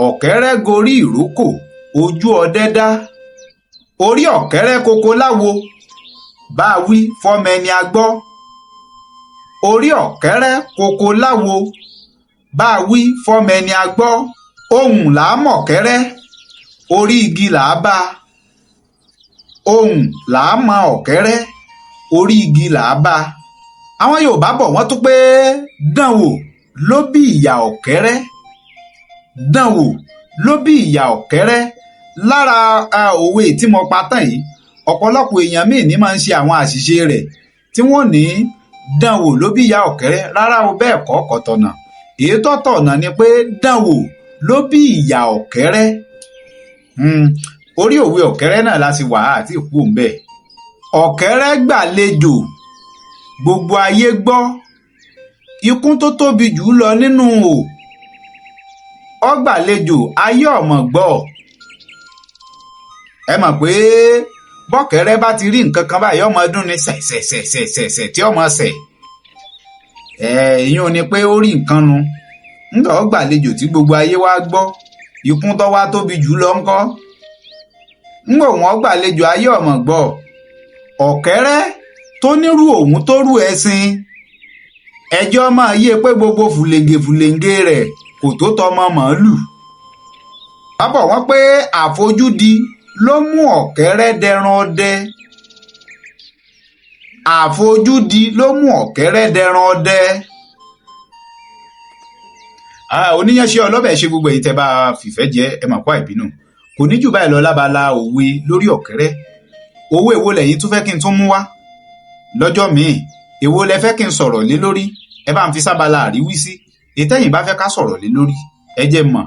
ọ̀kẹ́rẹ́ gorí ìrókò ojú ọdẹ dá orí ọ̀kẹ́rẹ́ koko láwo bá a wí fọ́mọ ẹni agbọ́ orí ọ̀kẹ́rẹ́ koko láwo bá a wí fọ́mọ ẹni agbọ́ ohùn là á mọ̀kẹ́rẹ́ orí igi là á bá ohùn là á mọ ọ̀kẹ́rẹ́ orí igi là á bá àwọn Yorùbá bọ̀ wọ́n tún pé dánwò ló bí ìyá ọ̀kẹ́rẹ́ dánwò ló bí ìyá ọ̀kẹ́rẹ́ lára òwe tí mo pa tán yìí ọ̀pọ̀lọpọ̀ èèyàn míì ní máa ń ṣe àwọn àṣìṣe rẹ̀ tí wọ́n ní dánwò ló bí ìyá ọ̀kẹ́rẹ́ rárá o bẹ́ẹ̀ kọ́ kọ̀tọ̀nà èyí tó tọ̀nà ni pé dánwò ló bí ìyá ọ̀kẹ́rẹ́ orí òwe ọ̀kẹ́rẹ́ náà la sì wà àti ìkú òǹbẹ ọ̀kẹ́rẹ́ gbàlejò gbogbo ayé gbọ́ ikún tó tóbi jù lọ nínú o ọgbàlejò ayé ọmọ gbọ́ ẹ mọ̀ pé bọ́kẹ́rẹ́ bá ti rí nǹkan kan báyìí ọmọ ọdún ni sẹ̀sẹ̀sẹ̀sẹ̀sẹ̀ tí ọmọ sẹ̀ èyí ò ní pé ó rí nǹkan nu ńgbà ọgbàlejò tí gbogbo ayé wá gbọ́ ikún tó wá tóbi jù lọ ńkọ́ ńgbà wọn gbàlejò ayé ọmọ gbọ́ ọ̀kẹ́rẹ́ tó nírú òun tó rú ẹṣin ẹjọ́ máa yé pé gbogbo fùlẹ̀ǹgẹ̀ rẹ̀ kò tó tọmọ màálù bábọ̀ wọ́n pé àfojúdi ló mú ọ̀kẹ́rẹ́ dẹran ọdẹ àfojúdi ló mú ọ̀kẹ́rẹ́ dẹran ọdẹ oníyanṣẹ ọlọ́bẹ̀ ṣe gbogbo èyí tẹ́ bá fìfẹ́ jẹ́ ẹ mà kó àìbínú kò ní jù báyìí lọ lábala òwe lórí ọ̀kẹ́rẹ́ òwe èwo lẹ́yìn tún fẹ́ kí n tún mú wá lọ́jọ́ míì èwo lẹ fẹ́ kí n sọ̀rọ̀ lé lórí ẹ bá ń fi sábàlá àríwísí ètẹ́yìn bá fẹ́ ká sọ̀rọ̀ lé lórí ẹ jẹ́ mọ̀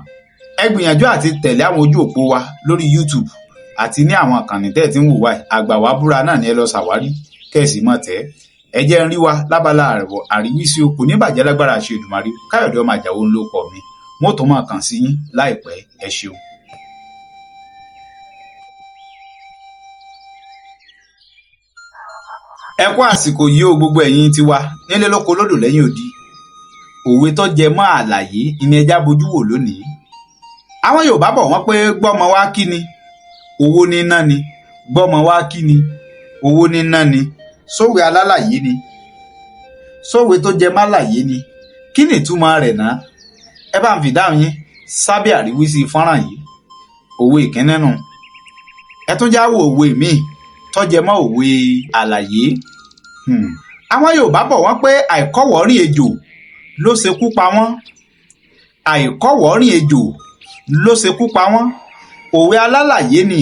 ẹ gbìyànjú àti tẹ̀lé àwọn ojú òpó wa lórí YouTube àti ní àwọn ìkànnì tẹ́ ẹ̀ tí ń wò wá Àgbàwábúra náà ni ẹ lọ ṣàwárí kẹ́ẹ̀sì mọ̀ tẹ́ ẹ jẹ́ ń rí wa lábala àríwísí o kò ní bàjẹ́ lágbára àṣẹ Èdùmàrè. Káyọ̀dé ọmọ Àjàó ń lóko mi mo tó máa kàn sí yín láìpẹ́ ẹ ṣeun. ẹ kú àsìkò yìí o gbogbo ẹ̀yin tiwa nílé lóko lódò lẹ́yìn odi. Òwe tó jẹ mọ́ àlàyé ìní ẹja bojú wò lónìí. Àwọn Yorùbá bọ̀ wọ́n pé gbọ́mọ wá kí ni owó ní ná ni, gbọ́mọ wá kí ni owó ní ná ni. Sówe alálàyé ni, sówe tó jẹ málàyé ni. Kí ni ìtumọ̀ rẹ̀ náà? Ẹ bá ń fi dáhùn yín sábẹ́ àríwísí fọ́nrán yìí. Òwe ìkíní nù. Ẹ tún já wo òwe míì tó jẹ mọ́ òwe àlàyé. Àwọn Yorùbá bọ̀ wọ́n pé àìkọ́wọ̀ọ́rìn ejò ló ṣekú pa wọ́n. Àìkọ́wọ̀ọ́rìn ejò ló ṣekú pa wọ́n. Òwe alálàyé ni.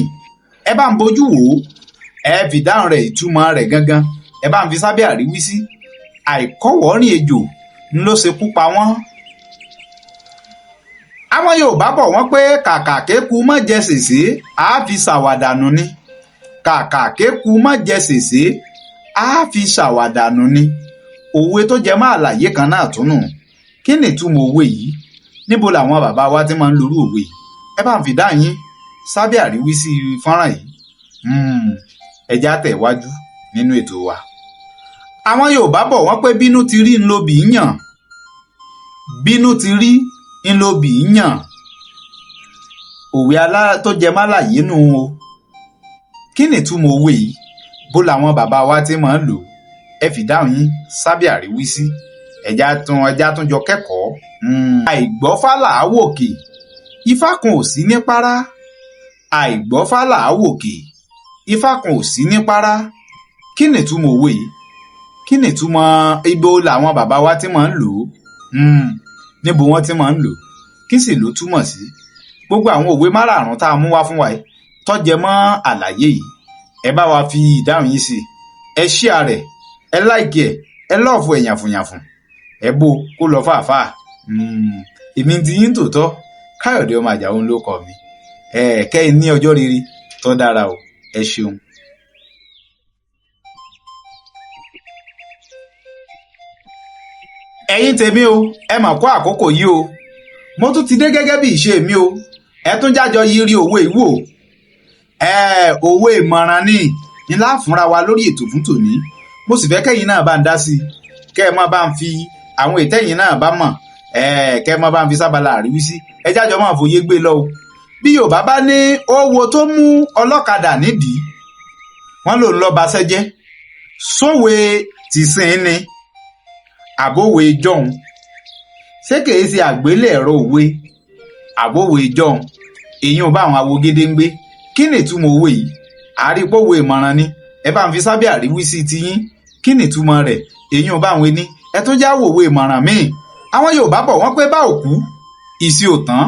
Ẹ bá ń bójú wò ó. Ẹ fi dáhùn rẹ̀ ìtumọ̀ rẹ̀ gangan. Ẹ bá ń fi sábẹ́ àríwísí. Àìkọ́wọ̀ọ́rìn ejò ló ṣekú pa wọ́n. Àwọn Yorùbá bọ̀ wọ́n pé kàkà kéku má jẹ sèse á fi ṣàwàdànù ni. Kàkà kéku má jẹ sèse á fi ṣàwàdànù ni. Òwe tó jẹ mọ́ àlàyé kan náà tún nù. Kí ni ìtumọ̀ òwe yìí? Níbo làwọn bàbá wa ti máa ń lorú òwe yìí? Ẹ bá ń fi dáhùn yín sábẹ́ àríwísí fọ́nrán yìí. Ẹ já tẹ̀ wájú nínú ètò wa. Àwọn Yorùbá bọ̀ wọ́n pé bínú ti rí ńlọbì ń yàn. Bínú ti rí ńlọbì ń yàn. Òwe tó jẹ mọ́ àlàyé nù o. Kí ni ìtumọ̀ òwe yìí? Bó làwọn bàbá wa ti máa ń lò? Ẹ fi dáhùn yín sábẹ́ àríwísí. Ẹja tún jọ kẹ́kọ̀ọ́. Àìgbọ́fá là á wòkè ifá kan ò sí ní párá. Àìgbọ́fá là á wòkè ifá kan ò sí ní párá. Kí ni ìtumọ̀ òwe yìí? Kí ni ìtumọ̀ ibo làwọn bàbá wa ti máa ń lò ó? Níbo wọ́n ti máa ń lò ó? Kí sì ló túmọ̀ sí? Gbogbo àwọn òwe márààrún tá a mú wá fún wa yìí tó jẹ mọ́ àlàyé yìí. Ẹ bá wa fi ìdáhùn yín sí. Ẹ share rẹ̀, ẹ like ẹ̀, ẹ lọ́ọ̀fù ẹ̀ yànfùnyànfùn. Ẹ bó kó lọ fàáfàá. Èmi ti yín tòótọ́ Káyọ̀dé ọmọ Àjàó ń lóko mi. Kẹ́ ẹ ní ọjọ́ rere tó dára o. Ẹ ṣeun. Ẹ̀yin tèmi o, ẹ mà kó àkókò yìí o. Mo tún ti dé gẹ́gẹ́ bí ìṣe mi o. Ẹ tún jájọ yiri òwe ìwò. Òwe ìmọ̀ràn ni láàfúnra wa lórí ètò fún tòní. Mo sì fẹ́ kẹ́yin náà bá ń dá sí i. Kẹ́ ẹ má bá ń fi àwọn ìtẹ́yìn náà bá mọ̀. Kẹ́ ẹ má bá ń fi sábàlá àríwísí. Ẹ jájọ máa fòye gbé lọ o. Bí Yorùbá bá ní owó tó mú ọlọ́kadà nídìí, wọ́n ló ń lọ ba sẹ́jẹ́. Sówe tìsín ni àbówe jọ̀hún. Ṣé kìí ṣe àgbélẹ̀rọ òwe àbówe jọ̀hún? Èyí ò bá àwọn awogede ń gbé. Kí ni ìtumọ̀ òwe yìí? Àrípòwe ìmọ̀ràn ni. Ẹ bá ń fi sábẹ́ àríwísí tiyín. Kí ni ìtumọ̀ rẹ̀? Èyí ò bá àwọn ẹni. Ẹ tún já wò òwe ìmọ̀ràn míì. Àwọn Yorùbá bọ̀ wọ́n pé bá òkú ìsì ò tán.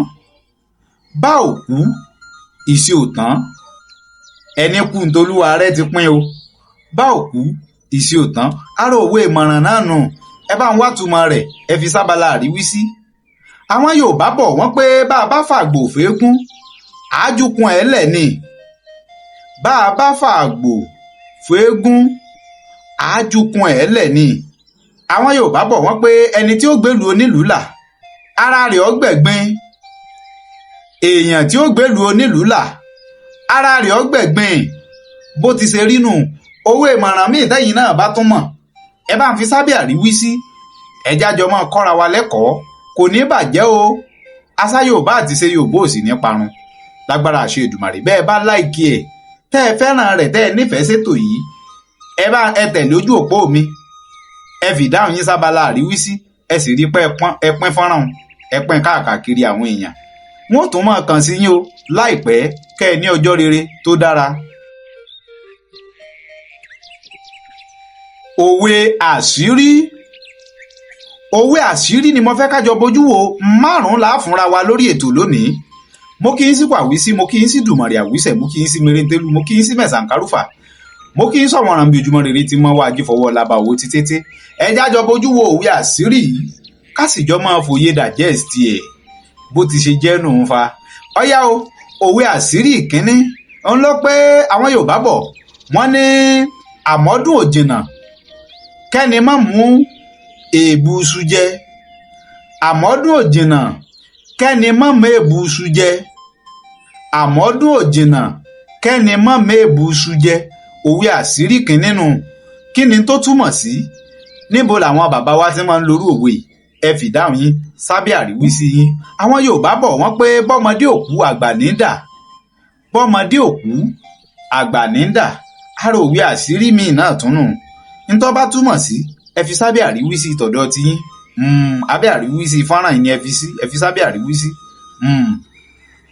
Bá òkú ìsì ò tán. Ẹni kú ntolúwa rẹ̀ ti pín o. Bá òkú ìsì ò tán. Ara òwe ìmọ̀ràn náà nù. Ẹ bá ń wá túmọ̀ rẹ̀. Ẹ fi sábàlá àríwísí. Àwọn Yorùbá bọ̀ wọ́n pé bá a bá fàgbò fẹ́gún àájúkun ẹ̀ lẹ̀ ni. Bá a bá fàgbò fẹ́gún àájúkun ẹ̀ lẹ̀ ni. Àwọn Yorùbá bọ̀ wọ́n pé ẹni tí ó gbèlú onílùú là ara rẹ̀ ó gbẹ̀gbin. Èèyàn tí ó gbèlú onílùú là ara rẹ̀ ó gbẹ̀gbin. Bó ti ṣe rí nù. Òwe ìmọ̀ràn míì tẹ́yìn náà bá tún mọ̀. Ẹ bá ń fi sábẹ́ àríwísí. Ẹ jájọ máa kọ́ra wa lẹ́kọ̀ọ́. Kò ní bàjẹ́ o. Àṣà Yorùbá àti ṣe Yorùbá ò sì ní parun. Lágbára àṣẹ Èdùmàrè bẹ́ẹ̀ bá láìkí ẹ̀ tẹ́ ẹ fẹ́ràn rẹ̀ tẹ́ ẹ nífẹ̀ẹ́ sétò yìí. Ẹ tẹ̀lé ojú òpó mi. Ẹ fi dáhùn yín sábàlá àríwísí. Ẹ sì rí pé ẹ pín fọ́nrán. Ẹ pín káàkiri àwọn èèyàn. Wọ́n tún máa kàn sí yín o láìpẹ́. Kẹ́ ẹ ní ọjọ́ rere tó dára. Òwe àṣírí. Òwe àṣírí ni mo fẹ́ kájọ bójú wo. 5 la fúnra wa lórí ètò lónìí. Mo kí yín sí Wàwísí, mo kí yín sí Dùmọ̀rì Àwísẹ̀, mo kí yín sí Mèrèntélú, mo kí yín sí Mẹ̀sàǹkárùfà, mo kí yín sọ̀wọ́nràn bí ojúmọ́ rere ti mọ́ wá ajífọwọ́ lába owó ti tètè. Ẹ jájọ bójú wo òwe àṣírí yìí ká sì jọ máa fòye digest ẹ̀. bó ti ṣe jẹ́ nù ń fa. ọ̀yá o òwe àṣírí ìkíní òun ló pé àwọn Yorùbá bọ̀ wọ́n ní àmọ́dún òjìnà kẹ́ni má mú èèbù iṣu jẹ. àmọ́dún òjìnà kẹ́ni má mú èèbù iṣu jẹ. àmọ́dún òjìnà kẹ́ni má mú èèbù iṣu jẹ. òwe àṣírí kìíní nù. kí ni tó túmọ̀ sí? níbo làwọn bàbá wa ti máa ń lorú òwe yìí? ẹ fìdáhùn yín sábẹ́ àríwísí yín. àwọn Yorùbá bọ̀ wọ́n pé bọ́mọdé òkú àgbà ní dà. bọ́mọdé òkú àgbà ní dà. àrò òwe àṣírí míì náà tún nù. ntọ́ bá túmọ̀ sí ẹ fi sábẹ́ àríwísí tọ̀dọ̀ ti yín. abẹ́ àríwísí fọ́nrán yìí ni ẹ fi sábẹ́ àríwísí.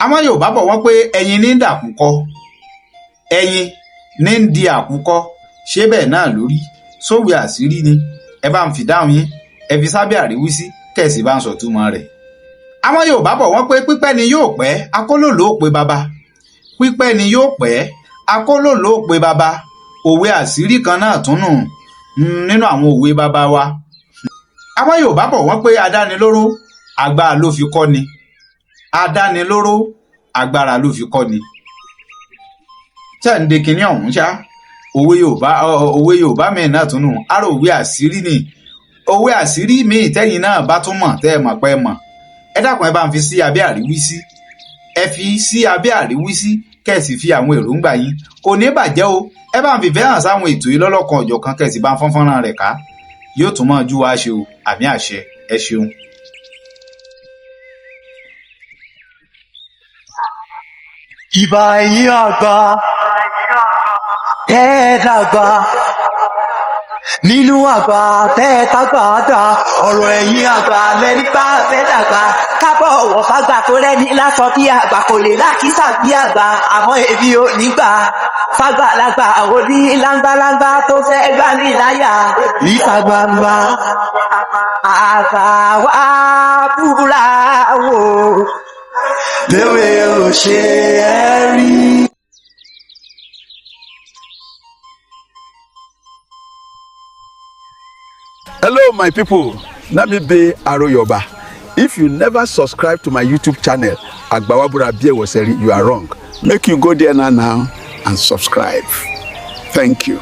àwọn Yorùbá bọ̀ wọ́n pé ẹyin ní dàkúkọ. ẹyin ní ń di àkúkọ. ṣé bẹ́ẹ̀ náà lórí? sówe àṣírí ni? ẹ bá ń fìdáhùn yín ẹ fi sábẹ́ àríwísí kẹ̀sì bá ń sọ̀túmọ̀ rẹ̀. àwọn Yorùbá bọ̀ wọ́n pé pípẹ́ ni yóò pẹ́ akólòlò ó pe baba. pípẹ́ ni yóò pẹ́ akólòlò ó pe baba. òwe àṣírí kan náà tún nù nínú àwọn òwe baba wa. àwọn Yorùbá bọ̀ wọ́n pé adánilóró agbára ló fi kọ́ ni. adánilóró agbára ló fi kọ́ ni. ṣáà ń de kinní ọ̀hún ṣá. òwe Yorùbá mẹ́rin náà tún nù. àrò òwe àṣírí ni. òwe àṣírí míì tẹ́yìn náà bá tún mọ̀ tẹ́ ẹ mọ̀ pé ẹ mọ̀. ẹ dákun ẹ bá ń fi sí abẹ́ àríwísí. ẹ fi sí abẹ́ àríwísí kẹ́sì fi àwọn èròǹgbà yín. kò ní bàjẹ́ o. ẹ bá ń fìfẹ́ hàn sáwọn ètò yìí lọ́lọ́kan ọ̀jọ̀kan kẹ́sì bá ń fọ́nfọ́nrán rẹ̀ ká. yóò tún mọ́ ojú wa ṣe o. àmì àṣẹ. ẹ ṣeun. ìbà ẹ̀yin àgbà tẹ́ ẹ dàgbà nínú àgbà tẹ́ ẹ tágbà dà ọ̀rọ̀ ẹ̀yin àgbà lẹ́nípa fẹ́ dàgbà kábọ̀ ọ̀wọ̀ fàgbà tó rẹ́ni lásọ bí àgbà kò lè lákìsà bí àgbà àmọ́ èmi ò nígbà fàgbà lágbà òní láńgbáláńgbá tó fẹ́ gbà ní láyà níta gbangba àgbà wá búra wò léwé ò ṣe é rí. Hello, my people. Nami be Aro Yoba. If you never subscribe to my YouTube channel, Agbawabura Biewoseri, you are wrong. Make you go there now and subscribe. Thank you.